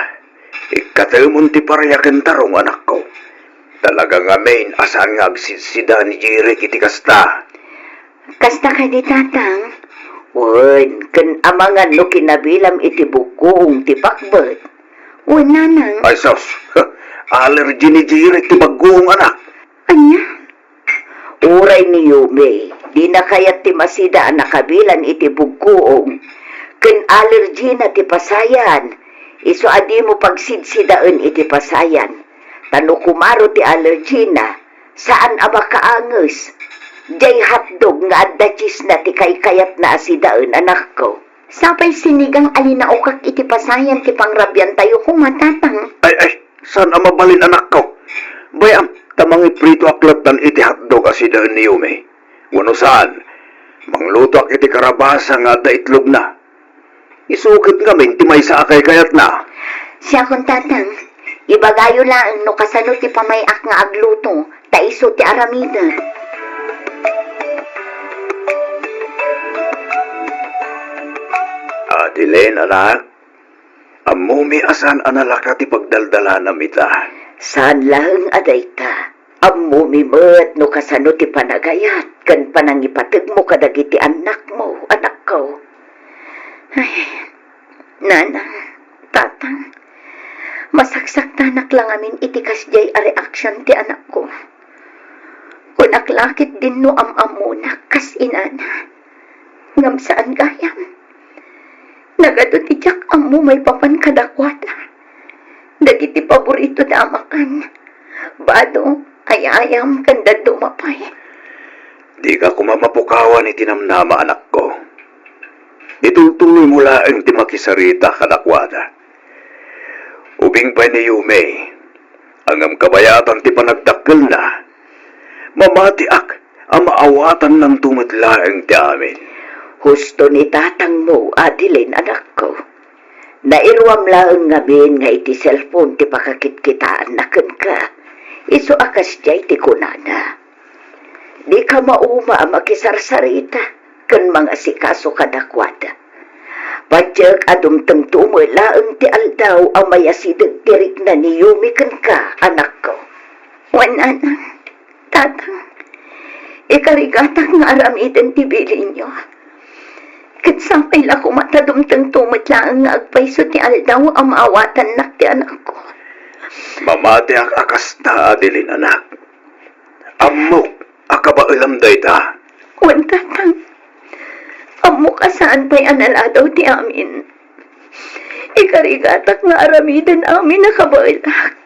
ikatamon ti paraya ken tarong anak ko. Talaga nga main asaan nga agsisida ni Jeric iti kasta. kasta ka di tatang. Wan, kan amangan no kinabilam iti bukong ti pakbet. Wan nanang, Ay sos, allergy ni Jeric ti bagong anak. anya? Uray ni Yume, di na kayat ti masida ang nakabilan iti bukong. Kan allergy na ti pasayan. Iso adi mo pagsidsidaan iti pasayan. Tano kumaro ti allergy na, saan aba kaanges? Jay hotdog nga adda cheese na ti kayat na asidaan anak ko. Sapay sinigang alinaukak iti pasayan ti pangrabyan tayo kung matatang. Ay, saan ang mabalin anak ko? Bayam, tamang iprito aklatan iti hotdog asidaan ni Yume. Wano saan? Mangluto ak iti karabasa nga adda itlog na. Isukit nga min ti may sa akay kayat na. Siya kung tatang, ibagayo lang no kasano ti pamayak nga agluto, taiso ti aramida. Adilen, anak. Amumi asan analaka ti pagdaldala na mita. Saan lang aday ta? Ammo mimet no kasano ti panagayat, kan panangipatag mo kadagiti anak mo, anak ko. Ay, nanang, tatang, masaksak tanak lang amin itikas jay a reaksyon ti anak ko. Kung aklakit din no amamunak kas inana, ngam saan gayam. Nagado ti jak ammo may papan kadakwada. Dagiti paborito damakan. Bado, ayayam kanda dumapay. Di ka kumamapukawan iti namnama anak ko. Itultuloy mo laeng ti makisarita kadakwada. Ubing pa ni Yume, angam kabayatan ti panagdakkel na. Mamati ak, ang maawatan ng tumitlaeng ti amin. Husto ni tatang mo, Adeline, anak ko. Nairuam lang ngamin nga iti cellphone ti pakakitkitaan na ken ka. Iso akas jay ti kunana. Di ka mauma makisarsarita ken mga sikaso kadakwada. Padyak adumtang tumulaang ti aldaw ang mayasidag tirik na ni Yumi ken ka, anak ko. Wananang, tatang, ikarigatang nga aramitan ti bilin nyo. Kat sampay la ko matadumtang tumatlaang nga agpaiso ti aldaw ang maawatan nak ti anak ko. Mamati ak akas na, Adeline, anak. Amok, akabailam day ta. Wan tatang, amo ka saan pa'y analadaw ti amin. Ikarigatak nga aramidan amin nakabailak.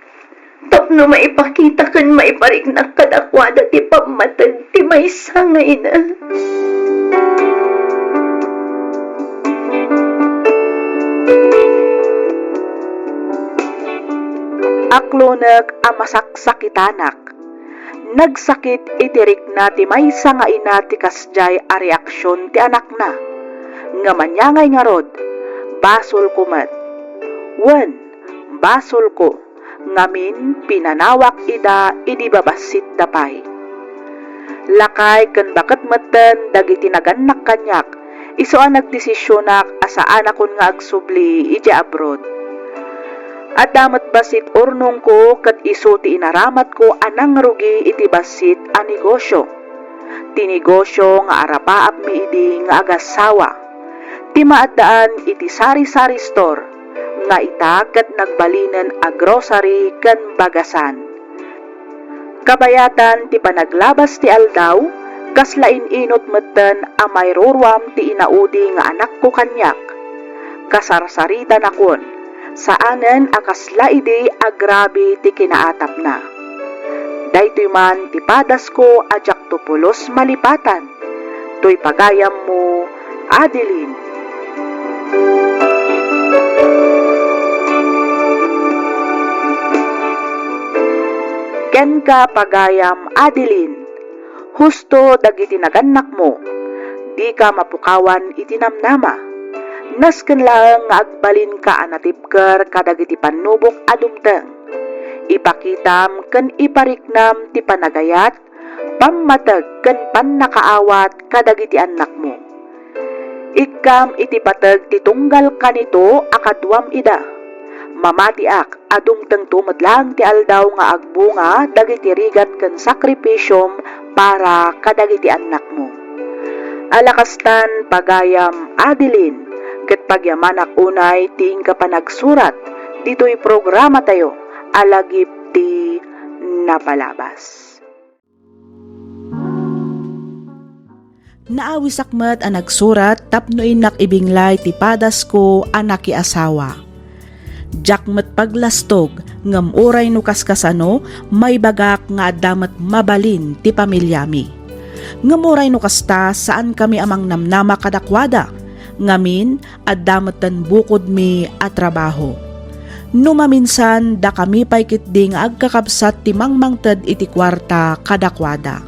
Tapno maipakita kan maiparignak kadakwada ti pamatag ti may sangay na. Aklonag a masaksakitanak. Nagsakit itirik na ti maysa nga ina ti kasjay a reaksyon ti anak na. Nga manyangay nga rod, basol ko mat. Wen, basol ko, ngamin pinanawak ida idi babasit dapay. Lakay ken baket meten dagiti naganak kanyak, iso ang nagdesisyonak asaan akon nga agsubli iti abroad. At damat basit urnong ko kat iso ti inaramat ko anang rugi iti basit a negosyo. Ti negosyo nga arapaap mi idi nga agasawa. Ti maaddaan iti sari-sari store nga ita kat nagbalinan a grocery ken bagasan. Kabayatan ti panaglabas ti aldaw, kaslain inot metten a mayruruam ti inaudi nga anak ko kanyak. Kasarsaritan akon, saanen akasla idi agrabi ti kinaatap na. Daytoy man ti padas ko ajak tupulos malipatan, toy pagayam mo, Adeline. Ken ka pagayam, Adeline, husto dagiti naganak mo, di ka mapukawan iti namnama. Nasken lang nga agbalin ka anatipker kadagiti panubok adumteng. Ipakitam ken ipariknam ti panagayat, pammateg ken pannakaawat kadagiti anak mo. Ikam iti pateg ti tunggal kanito akaduam ida. Mamatiak adumteng tumetlang ti aldaw nga agbunga dagiti rigat ken sakripisyom para kadagiti anak mo. Alakastan pagayam, Adeline, ket pagyamanak unay ting kapanagsurat dito'y programa tayo alagip ti napalabas. Naawisakmet ang nagsurat tapno inak ibinglay ti padas ko anak ki asawa. Jakmet paglastog ngem uray no kaskasano may bagak nga addamet mabalin ti pamilyami. Ngem uray no kasta saan kami amang namnama kadakwada ngamin addametan bukod mi at trabaho. Numaminsan da kami pay kitding agkakabsat ti mangmangted iti kwarta kadakwada.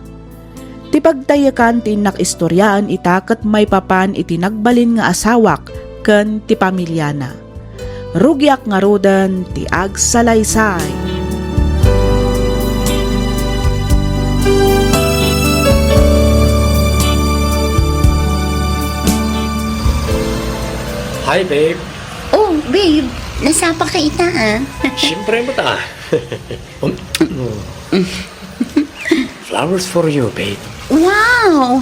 Ti pagtayakan ti inak istoryaan ita ket may papan iti nagbalin nga asawak ken ti pamilyana. Rugyak nga rodan ti agsalaysay. Hi, babe. Oh, babe, nasapa ka ita ah. Siyempre mo ta. Flowers for you, babe. Wow!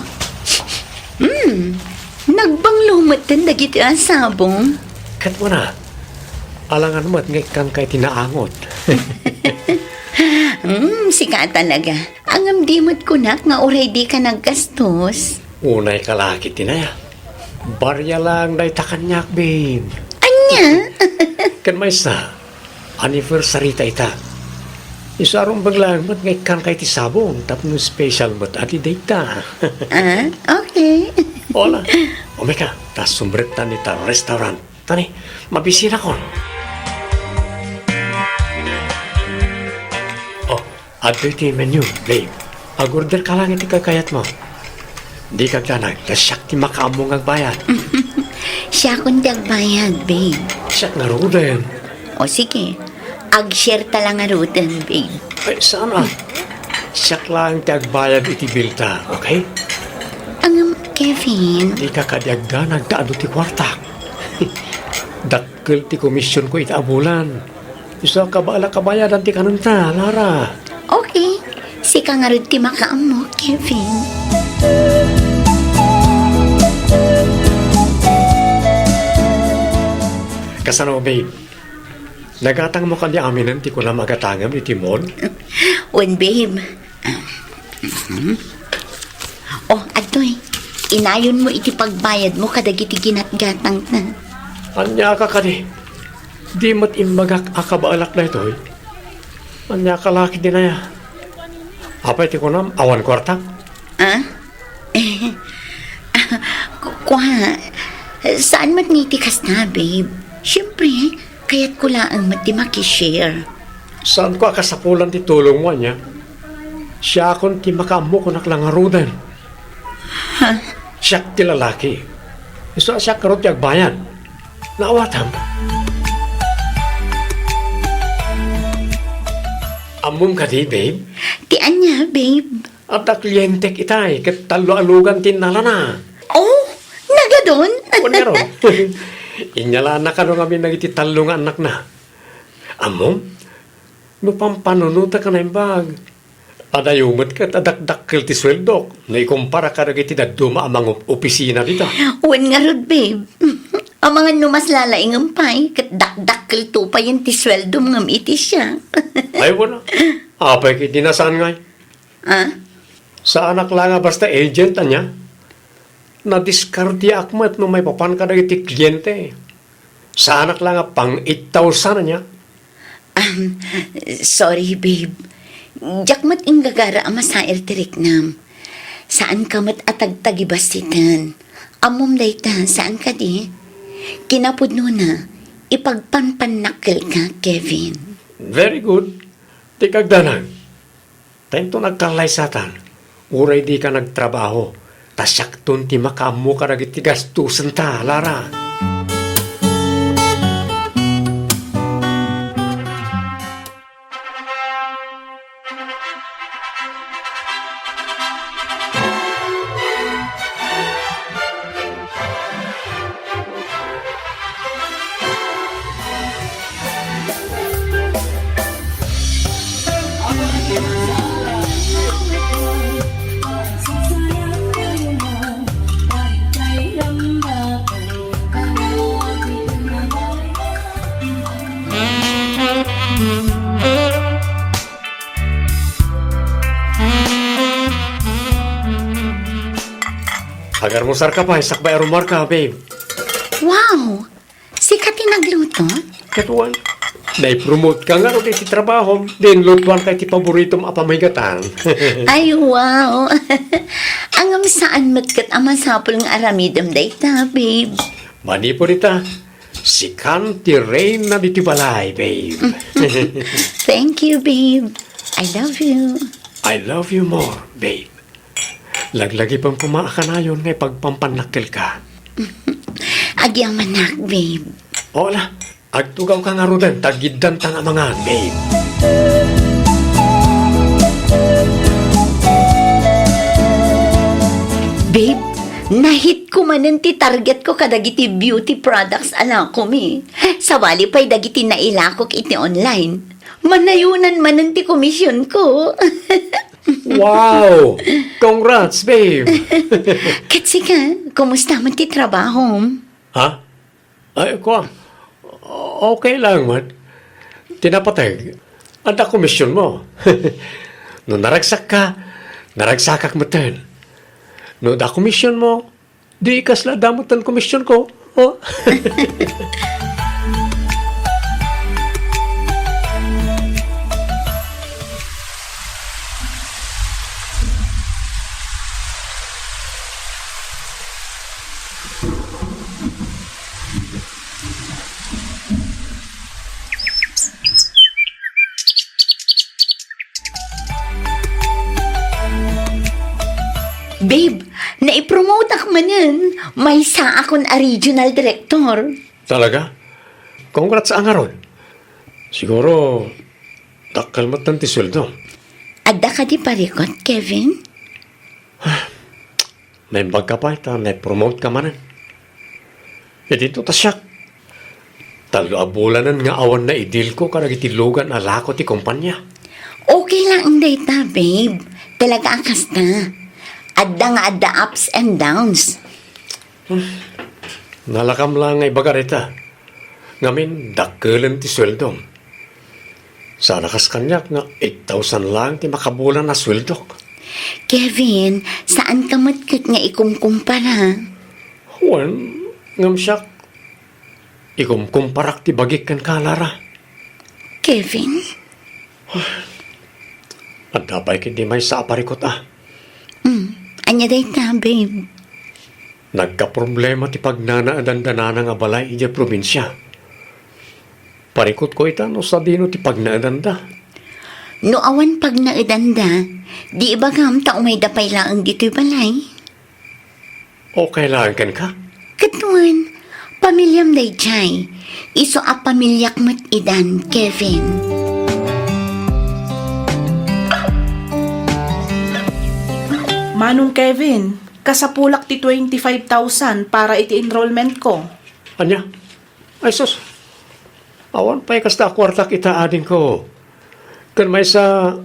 Nagbanglumat din dagiti ang sabong. Kat mo na. Alangan mo at ngay kang kay tinaangot. Sika talaga. Ang amdimot ko nak nga oray di ka naggastos. Unay kalaki tinaya. Barya lang na itakanyak, babe. Anya? Kan may sa anniversary ta ita. Isarong baglang mat ngay kang kay ti sabong tapno special mat ati data. Okay. Hola. Omeka, tas sumbret ta nita restaurant. Tani, mabisira ko. Oh, ato iti menu, babe. Ag-order ka lang iti kakayat mo. Di ka ganag, kasyak ti makaamong agbayad. Siya kung dagbayad, babe. Siyak nga ruden. O sige, ag-share talang nga rutan, babe. Ay, sana. Siyak lang ti agbayad iti bilta, okay? Ang Kevin, Di ka kadiagda nagdaado ti kwarta. Dakkel ti komisyon ko iti abulan. Isa ka ba ala kabayadan ti kanunta, Lara? okay. Sika nga rin ti makaamo, Kevin. Kasano, babe? Nagatang mo kanya aminan ti ko na magatangam iti mon? Wen, babe. Oh, atoy. Inayon mo iti pagbayad mo kadagiti ginatgatang na. Anya ka kadi. Di mat imbagak akabaalak na ito, eh. Anya ka laki din na ya. Apa iti ko nam, awan kwarta? Kuha, saan mat nitikas na, babe? Siyempre, kaya't ko lang mat di makishare. Saan ko akasapulan ti tulong mo niya? Siya akong ti makaamo ko naklangarudan. Siya ti lalaki. Isa siya karot ti agbayan. Naawatam. Amom ka di, babe? Ti anya, babe? At a kliyentek itay, kat talo-alugan tinala na. Oh, nagadon? Kunyaro. Inyala na ka nung kami nagiti talong anak na. Amom, no pampanunuta ka na yung bag. Adayumat ka, tadakdakkel ti sweldo. Na ikumpara ka na iti daduma amang opisina dito. Uwan nga rod, babe. Ang mga numas lalaing pay, kat dakdakkel to pa yung tisweldo mga iti siya. Ay, wala. Apay kiti nasaan ngay. Ah? Sa anak lang nga basta agent anya. Na-discard akmat no may papan ka na iti kliyente. Sa anak lang nga pang 8,000 anya. Sorry, babe. Jakmat ing gagara ama sa ertiriknam. Saan ka mat atagtagibasitan? Amom dayta, saan ka di? Kinapod na, ipagpanpanakil ka, Kevin. Very good. Di kagdanan. Tento nagkalay satan. Uray di ka nagtrabaho. Tasyak tun ti makamu ka nagiti gastusan ta, Lara. Agar mo sar ka pa, sakbay arumar ka, babe. Wow! Sikat yung nagluto? Katuan. Na-promote ka nga rin iti trabaho. Din lutuan ka iti paboritong apamaygatan. Ay, wow! Angam saan matkat ama sapol ng aramidam dayta, babe. Mani po nita. Si Kanti Rain na diti balay, babe. Thank you, babe. I love you. I love you more, babe. Laglagi pang pumaaka na yun ngay pagpampanakil ka. Agyang manak, babe. Ola, agtugaw ka nga rodan, tagidan ta nga mga, babe. Babe, nahit ko manan ti target ko kadagiti beauty products ala ko mi. Sawali pa'y dagiti nailakok iti online. Manayunan manan ti komisyon ko. Wow! Congrats, babe! Katsi ka, kumusta man ti trabaho? Ha? Ay, ko. Okay lang, man. Tinapatay. Anda komisyon mo. No naragsak ka, naragsakak mo ten. No da komisyon mo, di ikasla damot ang komisyon ko. Oh. Babe, naipromote ako manan. May sa akon a regional director. Talaga? Congrats sa angaron. Siguro, takal mo tanti sweldo. Adda ka di parikot, Kevin? May bagka pa ita, promote ka manan. E dito tasyak. Talo abulanan nga awan na idil ko karag itilugan alako ti kumpanya. Okay lang ang data, babe. Talaga akas na. Adda nga adda ups and downs. Nalakam lang nga ibagarita. Ngamin, dakkelan ti sweldo. Sana kas kanyak nga 8,000 lang ti makabulan na sweldo. Kevin, saan ka matkit nga ikumkumpara? Wan, ngam siyak. Ikumkumparak ti bagik kan kalara. Kevin? At dabay kindi may sa aparikot ah. Anya data, babe. Nagka-problema ti pagnanaadan-dana nga balay ija probinsya. Parikot ko ita no sa dino ti pagnaadanda. No awan pag naidanda, di ibagam ta umay dapay laang dito'y balay. Okay lang kan ka? Katuan, pamilyam day jay. Iso a pamilyak mat idan, Kevin. Manong Kevin, kasapulak ti 25,000 para iti enrollment ko. Anya? Ay sus. Awan pa'y kasta kwarta kita ading ko. Kan may sa,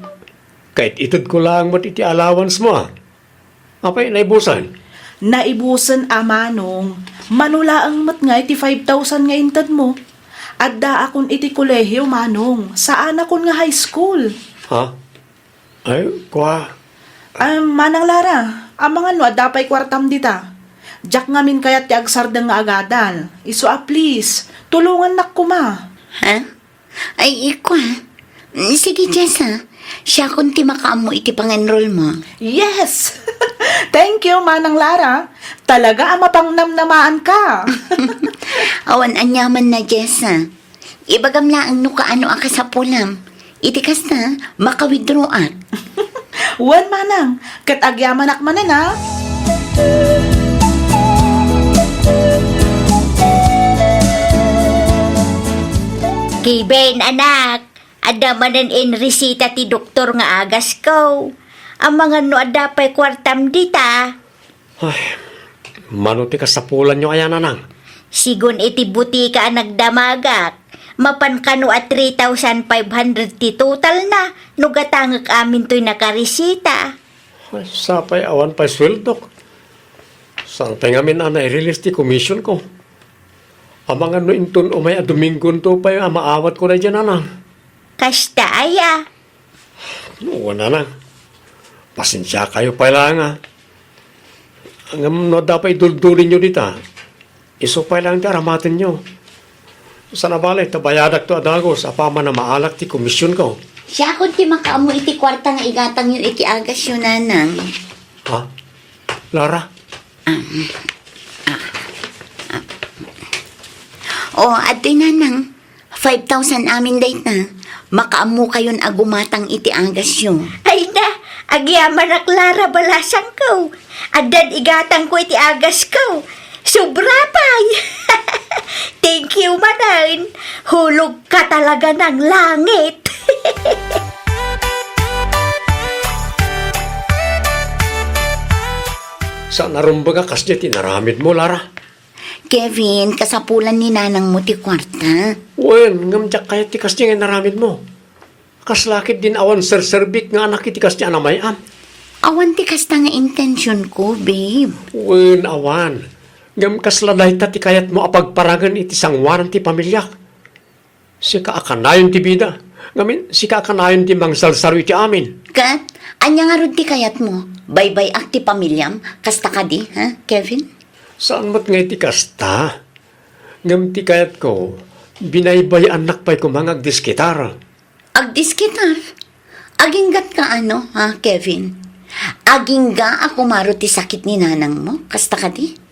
kahit itod ko lang mat iti allowance mo. Apay naibusan. Naibusan Manong. Manula ang mat nga iti 5,000 nga intad mo. Adda akon iti kolehiyo, Manong. Saan akon nga high school? Ha? Ay, kwa. Manang Lara, mga no, adda pa'y kwartam dita. Jack ngamin kayat ti agsardang nga agadal. Iso please, tulungan nak kuma. Ha? Ay, iko Sige, Jessa. Siya kung ti makaamo iti pang-enroll mo. Yes! Thank you, Manang Lara. Talaga ang mapangnamnamaan ka. Awan anyaman na, Jessa. Ibagam laang no kaano aka sa pulam. Iti kasta, maka-withdraw at. Wan, Manang. Katagyaman akmanan, ha? Kevin, anak, ada manan in resita ti doktor nga agas ko. Ang mga no ada pa'y kwartam dita. Ay, manuti ka sa pulan nyo kaya nanang. Sigun iti butika ang nagdamagak. Mapan kano at 3,500 ti total na. Nugatangag amin to'y nakaresita. Ay, sapay awan pa'y sweldo. Saan pa'y ngamin na i-release ti commission ko. Ang mga no inton o may adumingon to pa'y maawat ko na dyan nanang. Kasta aya. Oo nanang. Pasensya kayo pala nga. Ang no dapat iduldurin nyo dita. Iso pa lang ti aramatin nyo. Sa nabalay, tabayadak to adagos, apama na maalak ti komisyon ko. Siya kung ti makaamo iti kwarta nga igatang yun iti agas yun, nanang. Ha? Lara? Ato'y nanang. 5,000 amin day na. Makaamo kayon agumatang iti agas yun. Ay na, agyaman ak Lara balasang ko. Adan igatang ko iti agas ko. Sobra pay. Thank you, Manan. Hulog ka talaga ng langit. Sa narumbaga kasya tinaramid mo, Lara? Kevin, kasapulan ni nanang mo ti kwarta. Wen, ngamjak kaya ti kasya nga naramid mo. Kaslakit din awan serserbik nga anak iti kasya na may am. Awan ti kasta nga intention ko, babe. Wen, awan. Ngam kasladay ta ti kayat mo apagparagan iti sangwaran ti pamilyak. Sika akanayon ti bida. Ngamin, sika akanayon ti mangsalsaro iti amin. Kat, anya nga rod ti kayat mo? Bye-bye ak ti pamilyam? Kasta ka di, ha, Kevin? Saan mo't nga iti kasta? Ngam ti kayat ko, binaybay anak pa'y kumangag diskitar. Agdiskitar? Aginggat ka ano, ha, Kevin? Agingga ako maro ti sakit ni nanang mo? Kasta ka di?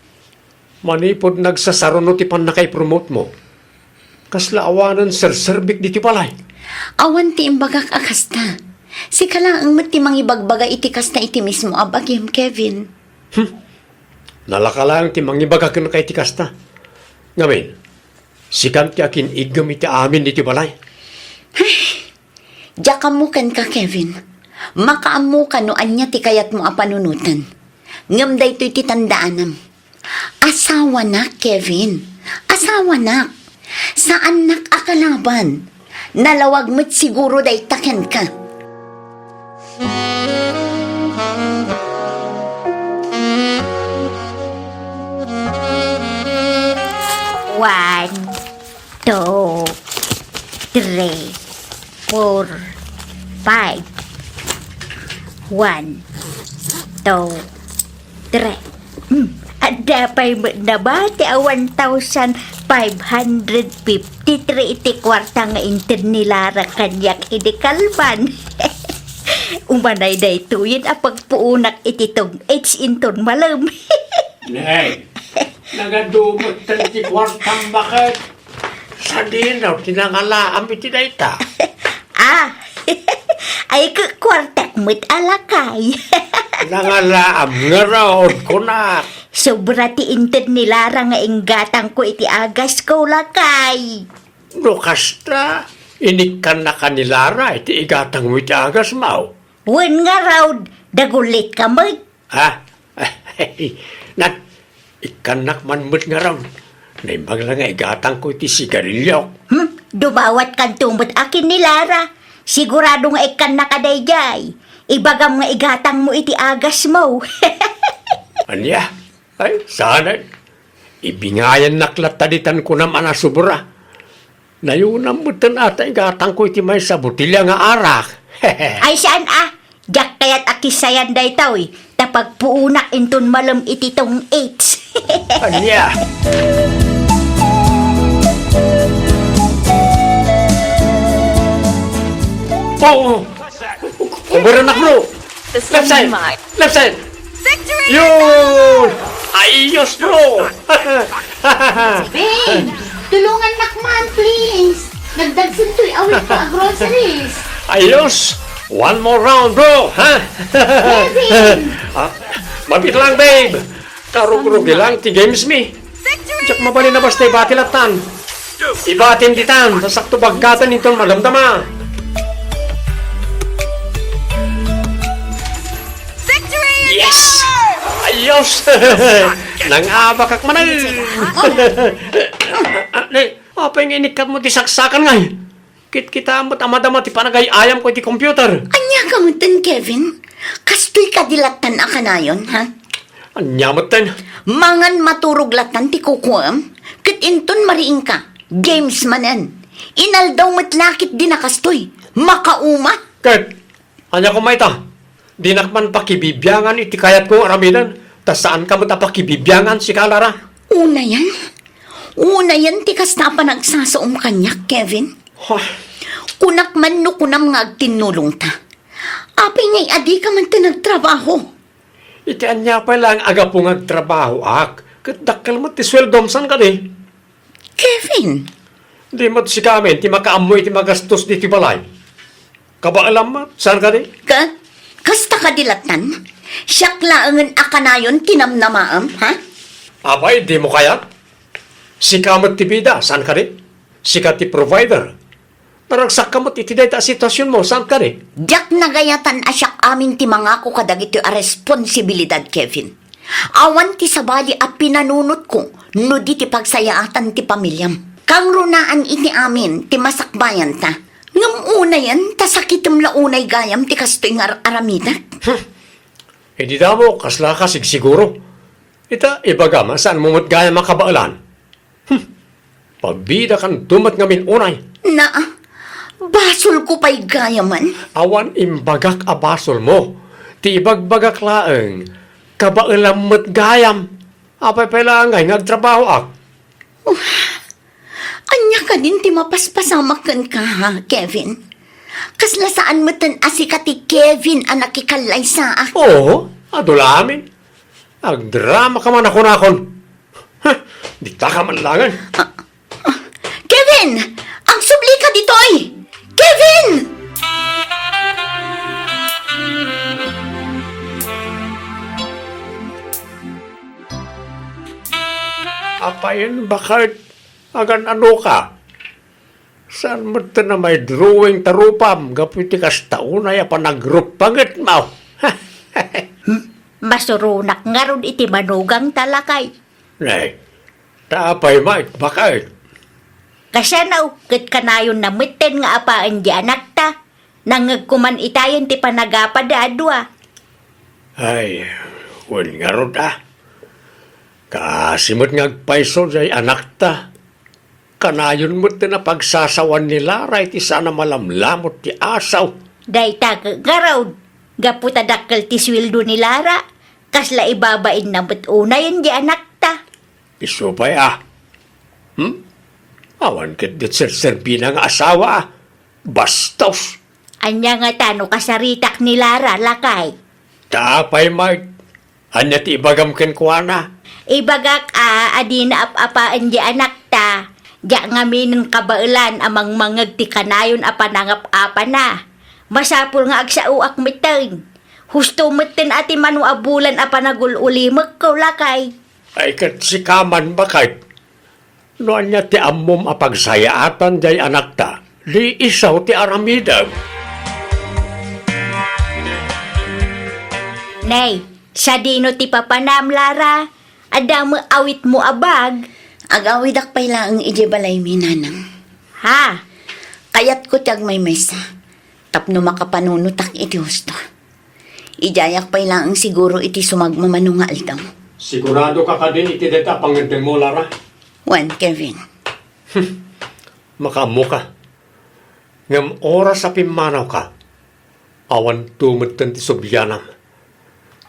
Manipod nagsasaruno ti pan nakay-promote mo. Kasla awanan serserbik di ti palay. Awan ti imbagak akasta. Si kalaang mati mangibagbaga iti kasta iti mismo abagim, Kevin. Nalakalang ti mangibagakin kay ti kasta. Ngamin, sikan ti akin igam iti amin di ti balay. Jakamukan ka, Kevin. Makaamu ka no anya ti kayat mo apanunutan. Ngam da ito'y ti tandaanam. Asawa na, Kevin. Asawa na. Saan nak akalaban? Nalawag mo't siguro day taken ka. One, two, three, 4, 5. 1, 2, 3. Ada pa'y nabati a 1,553 iti kwarta nga intin ni Lara kanyak iti kalban. Umanay da ito yun a pagpuunak iti tong H inton malam. Nay, nagadumot tan ti kwartang bakit? Sa dinaw, tinangalaam iti dayta. Ay kwartak mo't alakay. Nangalaam nga raod ko na. Sobra ti intin ni Lara nga inggatang ko iti agas ko lakay. No kasta, inikan na kanilara iti igatang mo iti agas mau. Wen nga raw, dagulit ka mo. Ha? Nat, ikanak man mo't nga raw. Naimbag lang nga igatang ko iti sigarilyo. Dumawat kan tumot akin ni Lara. Sigurado nga ikan nakadayjay. Ibagam nga igatang mo iti agas mo. Anya? Ay, sana. Ibingayan naklat taditan ko naman na subura. Nayunam mo ata igatang ko iti may sa butilya nga arak. Ay saan Jak kaya't akisayan day tao tapag puunak inton malam iti tong 8. Anya? Oh! Kumaranak bro! Left side! Left side! Yun! Ayos bro! Babe, tulungan nakman, please. Nagdagsin to'y awit pa ang groceries. Ayos! One more round bro! Ha? Mabit lang babe! Karug-rugi lang ti games me. Diyak mabali na basta ibatilatan. Ibatin ditan, sasakto bagkatan itong malamdama. Yes! Ayos! Nang-abakak manal! Apa yung inikat mo ti saksakan nga? Kit-kita mo't amadama ti panagay ayam ko ti computer. Anya ka mo tan, Kevin? Kastoy kadilatan aka na yun, ha? Anya mo't tan? Mangan maturuglatan ti kukuam, kat inton mariing ka, games manan. Inaldaw mo't lakit din nakastoy, makauma. Kat, anya ko may ta? Di nakman pakibibyangan iti kayat ko aramidan. Ta saan ka mo't pakibibyangan si Kalara? Una yan. Una yan, tikas na pa nagsasaom kanya, Kevin. Kunak man no kunam nga agtinulong ta. Apay ngay adi ka man ta nagtrabaho. Iti anya pa lang aga po ngagtrabaho ak. Kat dakal mo ti sweldom san ka di? Kevin, Di mo si kamen ti makaamoy ti magastos di ti balay. Kaba alam mo, saan ka di? kasta kadilatan? Siyak laangan akanayon tinamnamaam, ha? Abay, di mo kaya? Si kamot ti bida, saan ka di? Si ka ti provider. Naragsak kamot iti dayta sitwasyon mo, saan ka di? Diyak nagayatan asyak amin ti mga ko kadagito a responsibilidad, Kevin. Awan ti sabali at pinanunot ko no di ti pagsayaatan ti pamilyam. Kang runaan iti amin ti masakbayan ta. Ngam una yan, tasakitem launay gayam ti kastoy nga aramida. Hindi da mo, kasla ka siguro. Ita, ibagama, saan mo matgaya makabaalan? Pabida kan dumat ngamin unay. Na, basol ko pa'y gayaman. Awan imbagak abasol mo. Ti ibagbagak laeng. Kabaalam matgayam. Apay pala ngay nagtrabaho ak. Anya ka din ti mapaspasamakan ka, ha, Kevin? Kasla saan mo tan asika ti Kevin ang nakikalay sa ak. Oo, adulamin. Agdrama ka man ako-nakon. Di ta ka man langan. Kevin! Ang subli ka ditoy! Kevin! Apayin bakit agan ano ka? Saan mo ito na may drawing tarupam? Gaputi kas taunay pa nag-group pangit mo. Masurunak nga ron iti manugang talakay. Nay, taapay mait, bakit? Kasanaw, kat kanayon na miten nga apaan di anak ta. Nangagkuman itayan ti panagapa adwa. Ay, wal nga ron Kasimot ngagpaiso jay anak ta. Kanayon mo na pagsasawan nila, right sana malamlamot ti asaw. Day tagaraw, gaputa dakkel ti swildo ni Lara. Kasla ibabain na ba't unayan di anak ta. Iso pa Awan kit dit serserbi ng asawa Bastos. Anya nga tano kasaritak ni Lara lakay. Tapay Mike. Anya ti ibagam ken kuana. Ibagak adi na apapaan di anak ta. Diya ngamin kabailan amang mangag ti kanayon apanangap apa na. Masapul nga agsauak miteng. Husto miten ati manu abulan apanagululimag ko lakay. Ay kat si kaman bakit? No anya ti ammom apagsayaatan day anak ta. Di isaw ti aramidag. Nay, sa dino ti papanam Lara. Ada mo awit mo abag. Agawidak pa'y lang iji balay minanang. Ha? Kayat ko tiyag may mesa. Tapno makapanunutak iti husto. Ijayak pa ilang siguro iti sumagmamano nga aldaw. Sigurado ka din iti deta pangintay mo, Lara. Juan Kevin. Makamu ka. Ngam oras sa pimanaw ka. Awan tumatan ti subyanam.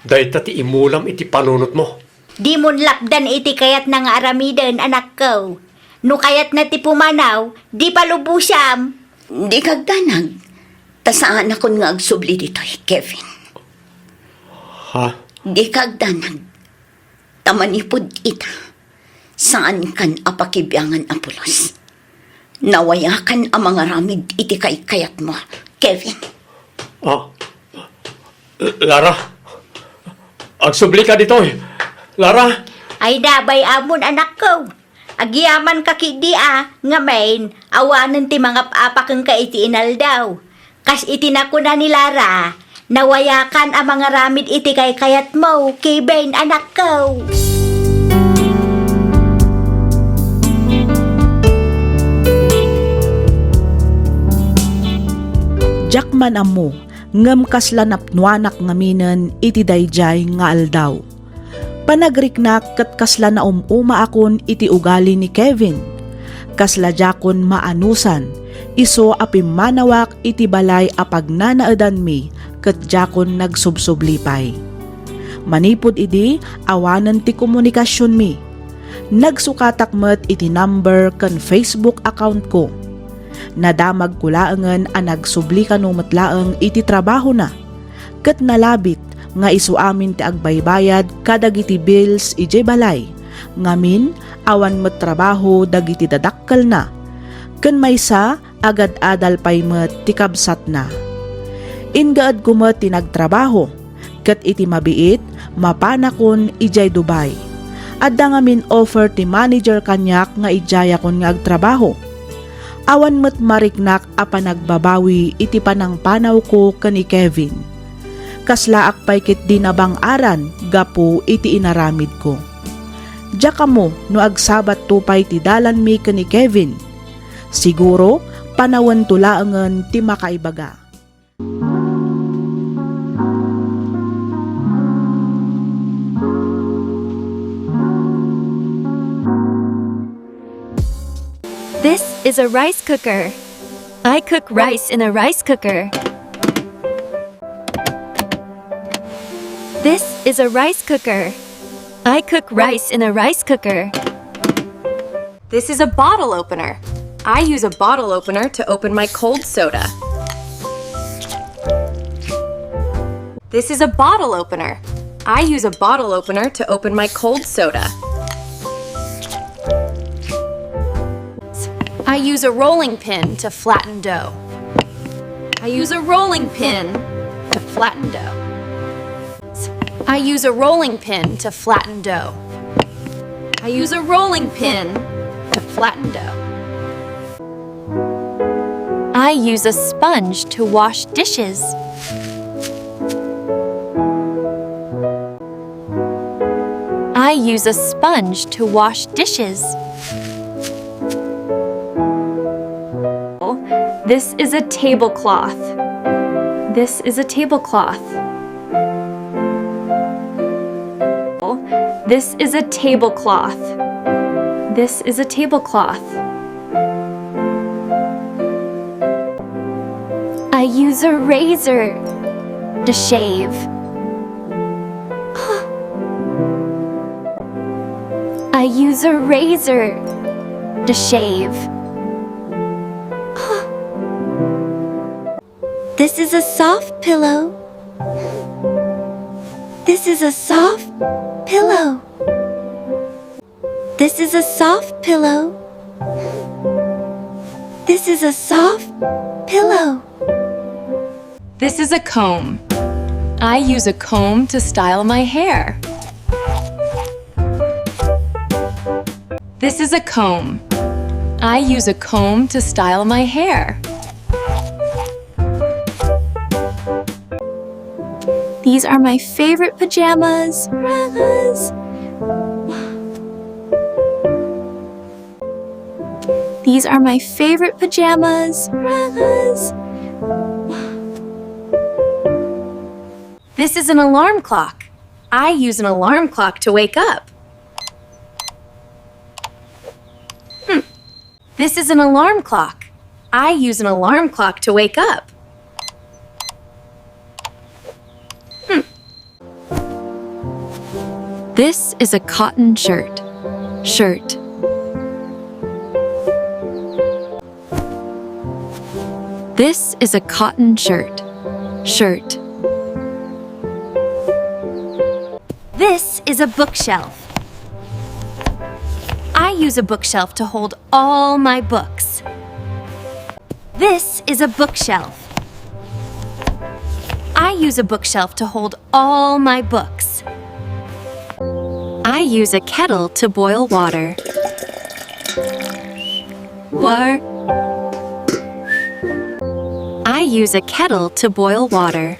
Dahil ti imulam iti panunot mo. Di mon lapdan iti kayat na nga aramidan, anak ko. No kayat na ti pumanaw, di palubusam. Di kagdanag. Tasaan akon nga agsubli dito'y, Kevin. Ha? Di kagdanag. Tamanipod ita. Saan kan apakibyangan apulos. Nawayakan ang mga ramid iti kayat mo, Kevin. Ah? Lara? Agsubli ka dito eh. Lara? Ay dabay amon, anak ko. Agyaman ka kidi nga main, awanan ti mga apakang ka iti inaldaw. Kas iti na ko na ni Lara, nawayakan ang mga ramid iti kayat mo, Kevin, anak ko. Jakman amo, ngem kasla napnuanak ngaminan iti dayjay nga aldaw. Panagriknak ket kasla na umuma akon iti ugali ni Kevin. Kasla jakon maanusan, iso apimanawak iti balay apag nanaadan mi ket jakon nagsubsublipay. Manipod idi awanan ti komunikasyon mi. Nagsukatak met iti number ken Facebook account ko. Nadamag kulaangan ang nagsubli kano matlaang iti trabaho na. Ket nalabit nga isu amin ti agbaybayad kadagiti bills ije balay. Ngamin awan met trabaho dagiti dadakkel na. Ken maysa agad adal pay met ti kabsat na. Ingaad ko met ti nagtrabaho. Ket iti mabiit mapanakon ijay Dubai. Adda ngamin offer ti manager kanyak nga ijaya kon nga agtrabaho. Awan met mariknak apa nagbabawi iti panangpanaw ko kani Kevin. Kaslaak pay ket dinabang aran gapo iti inaramid ko. Diyaka mo no agsabat tupay ti dalan mi kani Kevin. Siguro panawan tulaangan ti makaibaga. This is a rice cooker. I cook rice in a rice cooker. This is a rice cooker. I cook rice in a rice cooker. This is a bottle opener. I use a bottle opener to open my cold soda. This is a bottle opener. I use a bottle opener to open my cold soda. I use a rolling pin to flatten dough. I use a rolling pin to flatten dough. I use a rolling pin to flatten dough. I use a rolling pin to flatten dough. I use a sponge to wash dishes. I use a sponge to wash dishes. This is a tablecloth. This is a tablecloth. This is a tablecloth. This is a tablecloth. I use a razor to shave. I use a razor to shave. This is a soft pillow. This is a soft pillow. This is a soft pillow. This is a soft pillow. This is a comb. I use a comb to style my hair. This is a comb. I use a comb to style my hair. These are my favorite pajamas. These are my favorite pajamas. This is an alarm clock. I use an alarm clock to wake up. This is an alarm clock. I use an alarm clock to wake up. This is a cotton shirt. Shirt. This is a cotton shirt. Shirt. This is a bookshelf. I use a bookshelf to hold all my books. This is a bookshelf. I use a bookshelf to hold all my books. I use a kettle to boil water. I use a kettle to boil water.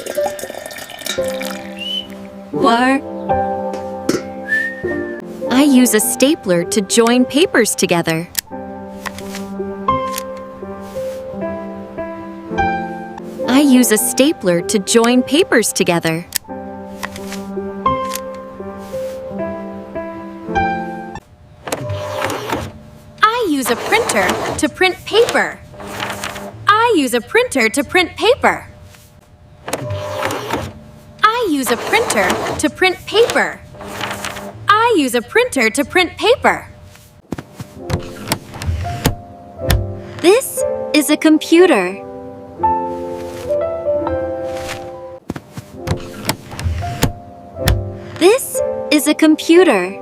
I use a stapler to join papers together. I use a stapler to join papers together. I use a printer to print paper. I use a printer to print paper. I use a printer to print paper. I use a printer to print paper. This is a computer. This is a computer.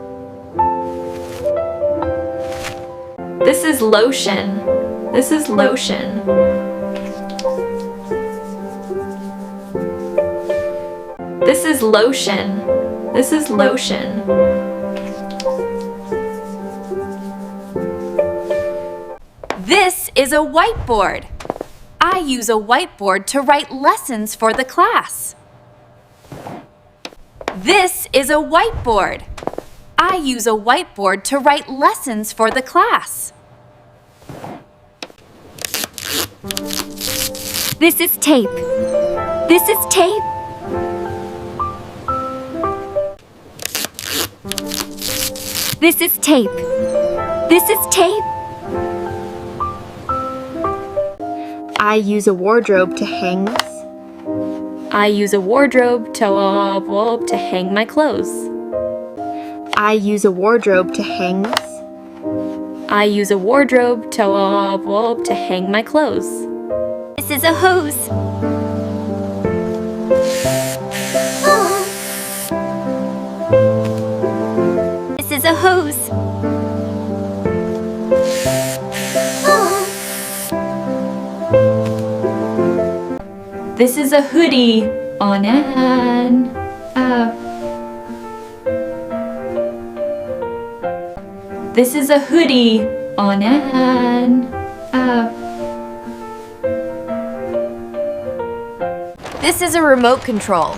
This is lotion. This is lotion. This is lotion. This is lotion. This is a whiteboard. I use a whiteboard to write lessons for the class. This is a whiteboard. I use a whiteboard to write lessons for the class. This is tape. This is tape. This is tape. This is tape. I use a wardrobe to hang this. I use a wardrobe to hang my clothes. I use a wardrobe to hang this. I use a wardrobe to hang my clothes. This is a hose. This is a hose. This is a hoodie on an This is a hoodie on an This is a remote control.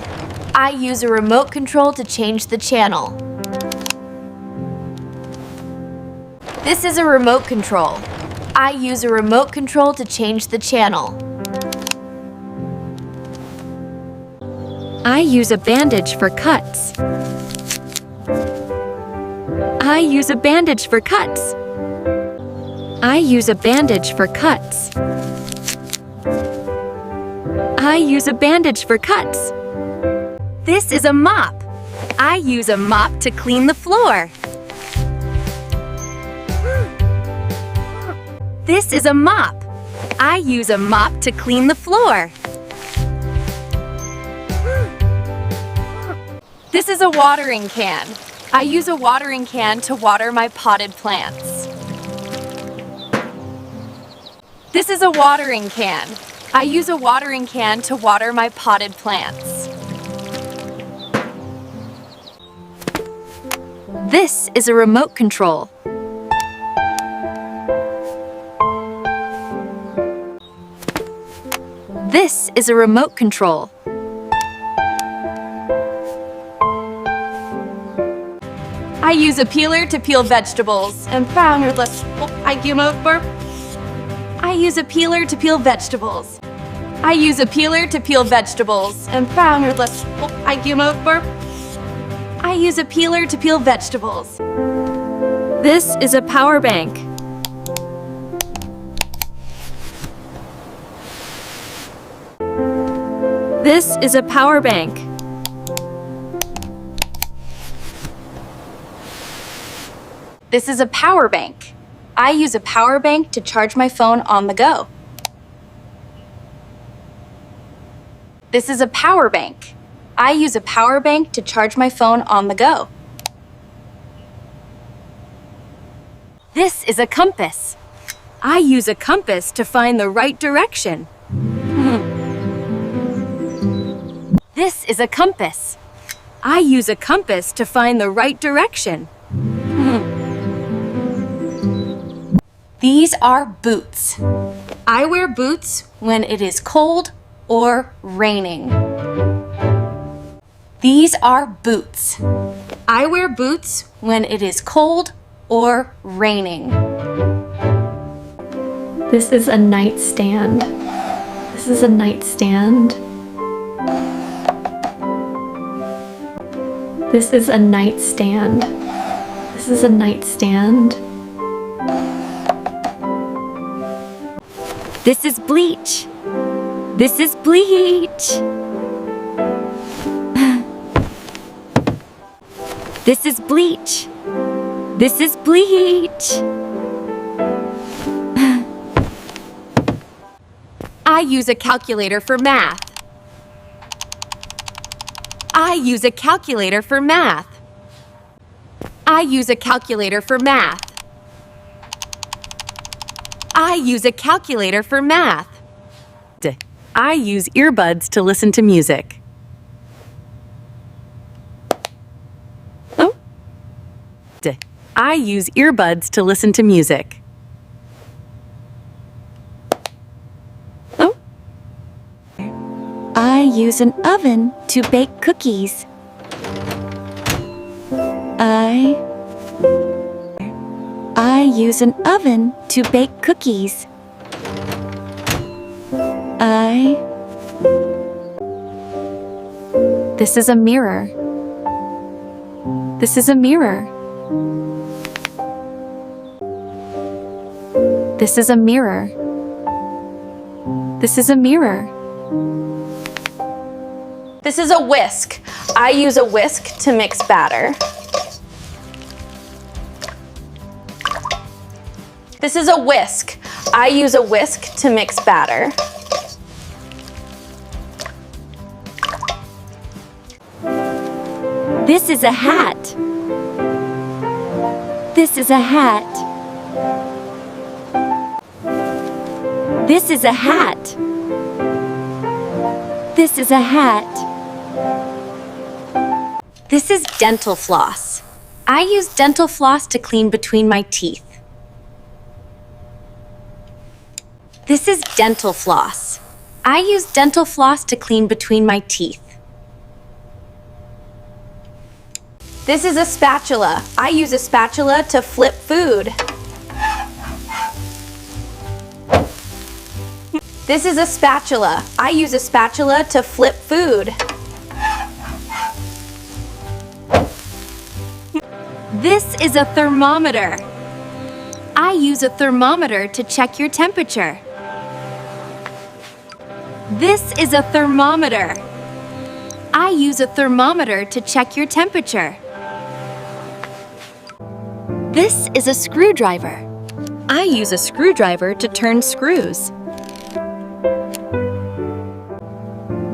I use a remote control to change the channel. This is a remote control. I use a remote control to change the channel. I use a bandage for cuts. I use a bandage for cuts. I use a bandage for cuts. I use a bandage for cuts. This is a mop. I use a mop to clean the floor. This is a mop. I use a mop to clean the floor. This is a watering can. I use a watering can to water my potted plants. This is a watering can. I use a watering can to water my potted plants. This is a remote control. This is a remote control. I use a peeler to peel vegetables. And use a peeler to peel vegetables. I use a peeler to peel vegetables. And I use a peeler to peel vegetables. This is a power bank. This is a power bank. This is a power bank. I use a power bank to charge my phone on the go. This is a power bank. I use a power bank to charge my phone on the go. This is a compass. I use a compass to find the right direction. This is a compass. I use a compass to find the right direction. These are boots. I wear boots when it is cold or raining. These are boots. I wear boots when it is cold or raining. This is a nightstand. This is a nightstand. This is a nightstand. This is a nightstand. This is bleach. This is bleach. This is bleach. This is bleach. I use a calculator for math. I use a calculator for math. I use a calculator for math. I use a calculator for math. I use earbuds to listen to music. I use earbuds to listen to music. I use an oven to bake cookies. I use an oven to bake cookies. This is a mirror. This is a mirror. This is a mirror. This is a mirror. This is a whisk. I use a whisk to mix batter. This is a whisk. I use a whisk to mix batter. This is a hat. This is a hat. This is a hat. This is a hat. This is dental floss. I use dental floss to clean between my teeth. This is dental floss. I use dental floss to clean between my teeth. This is a spatula. I use a spatula to flip food. This is a spatula. I use a spatula to flip food. This is a thermometer. I use a thermometer to check your temperature. This is a thermometer. I use a thermometer to check your temperature. This is a screwdriver. I use a screwdriver to turn screws.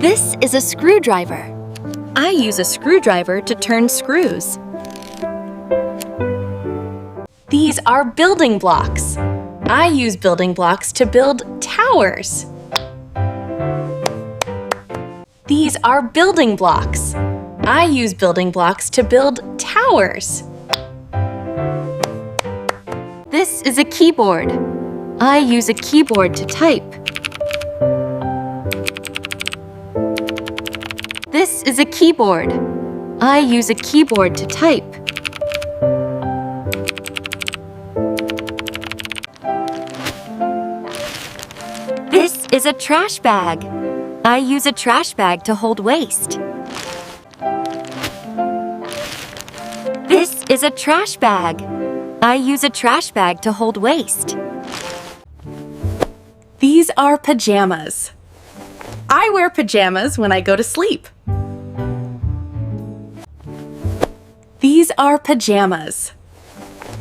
This is a screwdriver. I use a screwdriver to turn screws. These are building blocks. I use building blocks to build towers. These are building blocks. I use building blocks to build towers. This is a keyboard. I use a keyboard to type. This is a keyboard. I use a keyboard to type. is a trash bag. I use a trash bag to hold waste. This is a trash bag. I use a trash bag to hold waste. These are pajamas. I wear pajamas when I go to sleep. These are pajamas.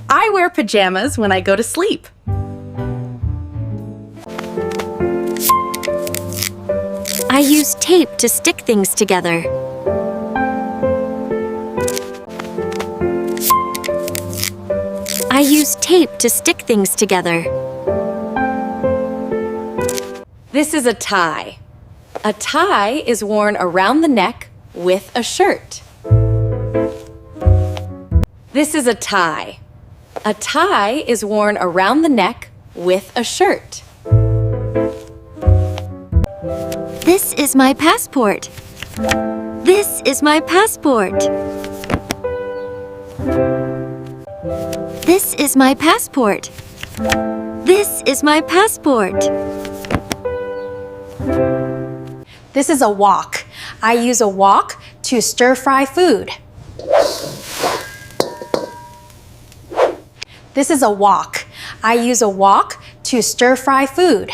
I wear pajamas when I go to sleep. I use tape to stick things together. I use tape to stick things together. This is a tie. A tie is worn around the neck with a shirt. This is a tie. A tie is worn around the neck with a shirt. This is my passport. This is my passport. This is my passport. This is my passport. This is a wok. I use a wok to stir-fry food. This is a wok. I use a wok to stir-fry food.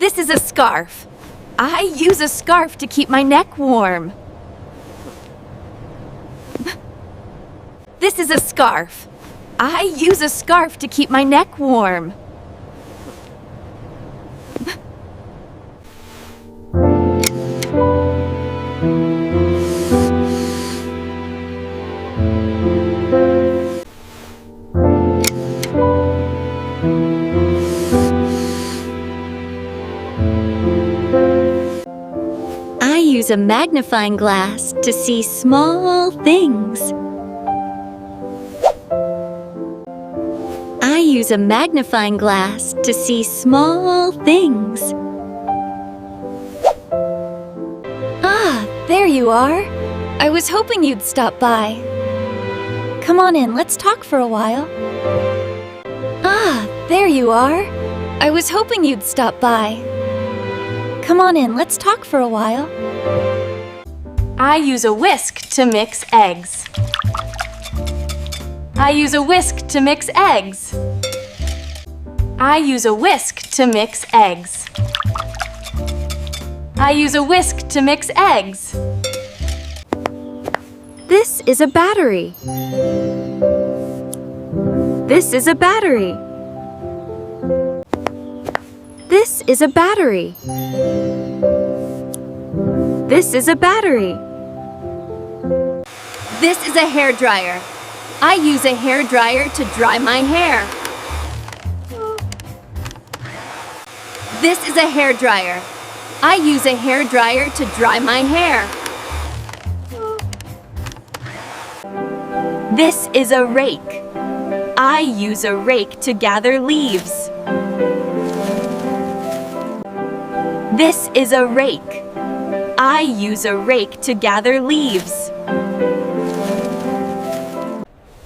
This is a scarf. I use a scarf to keep my neck warm. This is a scarf. I use a scarf to keep my neck warm. I use a magnifying glass to see small things. I use a magnifying glass to see small things. Ah, there you are. I was hoping you'd stop by. Come on in, let's talk for a while. Ah, there you are. I was hoping you'd stop by. Come on in, let's talk for a while. I use a whisk to mix eggs. I use a whisk to mix eggs. I use a whisk to mix eggs. I use a whisk to mix eggs. This is a battery. This is a battery. This is a battery. This is a battery. This is a hair dryer. I use a hair dryer to dry my hair. This is a hair dryer. I use a hair dryer to dry my hair. This is a rake. I use a rake to gather leaves. This is a rake. I use a rake to gather leaves.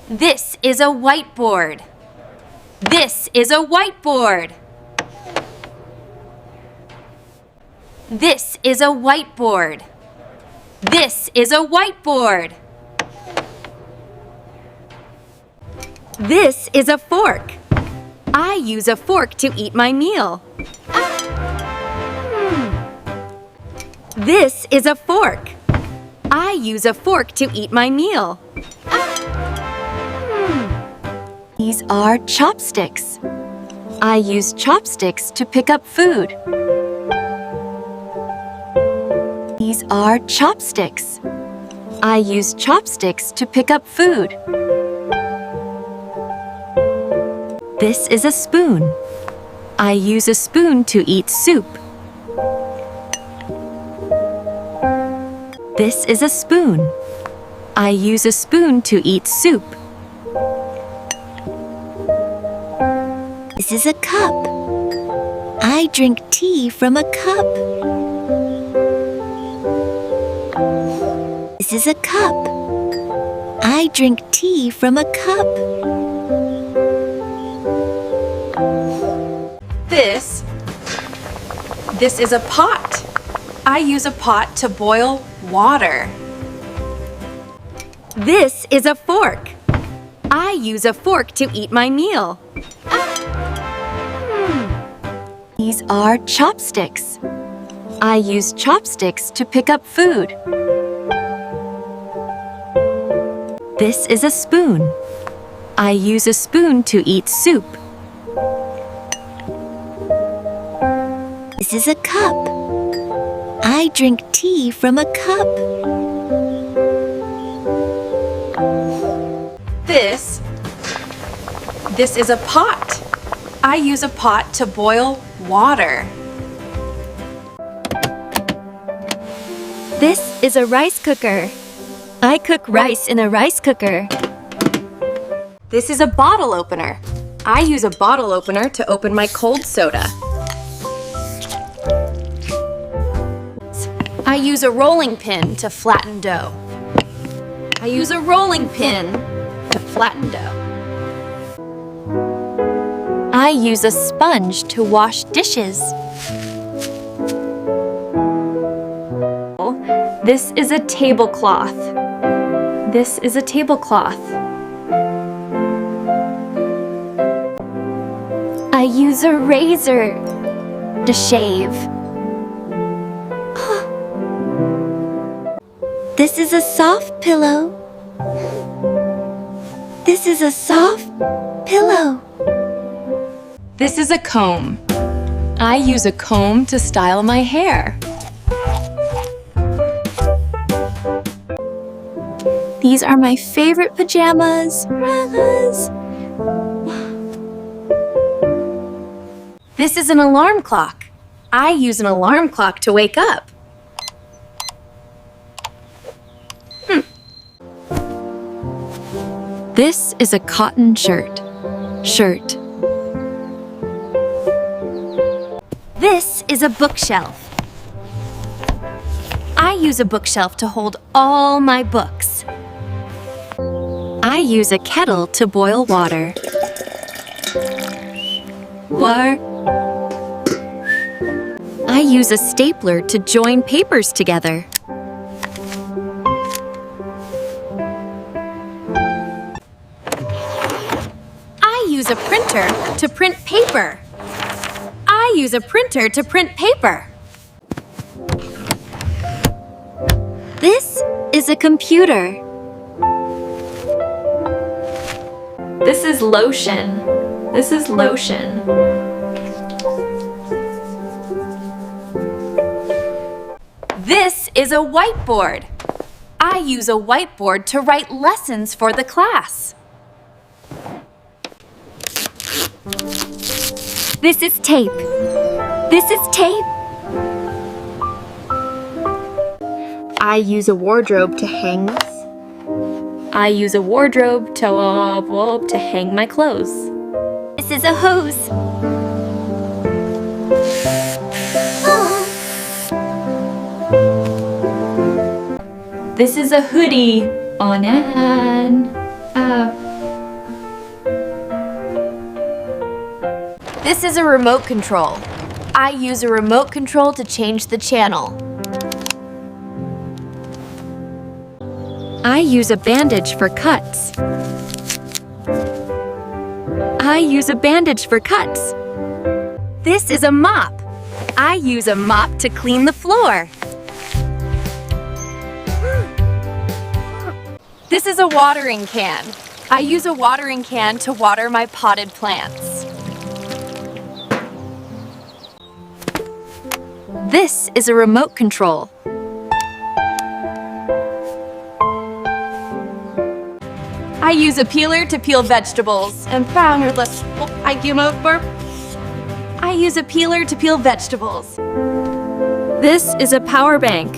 This is a whiteboard. This is a whiteboard. This is a whiteboard. This is a whiteboard. This is a fork. I use a fork to eat my meal. This is a fork. I use a fork to eat my meal. These are chopsticks. I use chopsticks to pick up food. These are chopsticks. I use chopsticks to pick up food. This is a spoon. I use a spoon to eat soup. This is a spoon. I use a spoon to eat soup. This is a cup. I drink tea from a cup. This is a cup. I drink tea from a cup. This is a pot. I use a pot to boil water. This is a fork. I use a fork to eat my meal. These are chopsticks. I use chopsticks to pick up food. This is a spoon. I use a spoon to eat soup. This is a cup. I drink tea from a cup. This is a pot. I use a pot to boil water. This is a rice cooker. I cook rice in a rice cooker. This is a bottle opener. I use a bottle opener to open my cold soda. I use a rolling pin to flatten dough. I use a rolling pin to flatten dough. I use a sponge to wash dishes. This is a tablecloth. This is a tablecloth. I use a razor to shave. This is a soft pillow. This is a soft pillow. This is a comb. I use a comb to style my hair. These are my favorite pajamas. This is an alarm clock. I use an alarm clock to wake up. This is a cotton shirt. This is a bookshelf. I use a bookshelf to hold all my books. I use a kettle to boil water. I use a stapler to join papers together. I use a printer to print paper. I use a printer to print paper. This is a computer. This is lotion. This is lotion. This is a whiteboard. I use a whiteboard to write lessons for the class. This is tape. This is tape. I use a wardrobe to hang this. I use a wardrobe to hang my clothes. This is a hose. This is a hoodie on an This is a remote control. I use a remote control to change the channel. I use a bandage for cuts. I use a bandage for cuts. This is a mop. I use a mop to clean the floor. This is a watering can. I use a watering can to water my potted plants. This is a remote control. I use a peeler to peel vegetables and I use a peeler to peel vegetables. This is a power bank.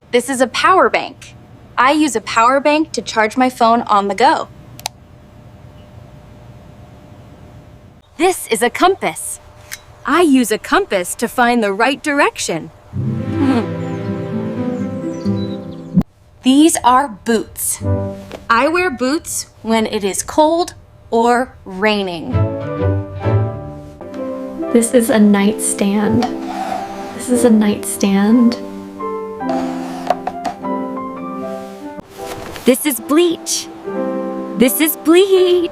This is a power bank. I use a power bank to charge my phone on the go. This is a compass. I use a compass to find the right direction. These are boots. I wear boots when it is cold or raining. This is a nightstand. This is a nightstand. This is bleach. This is bleach.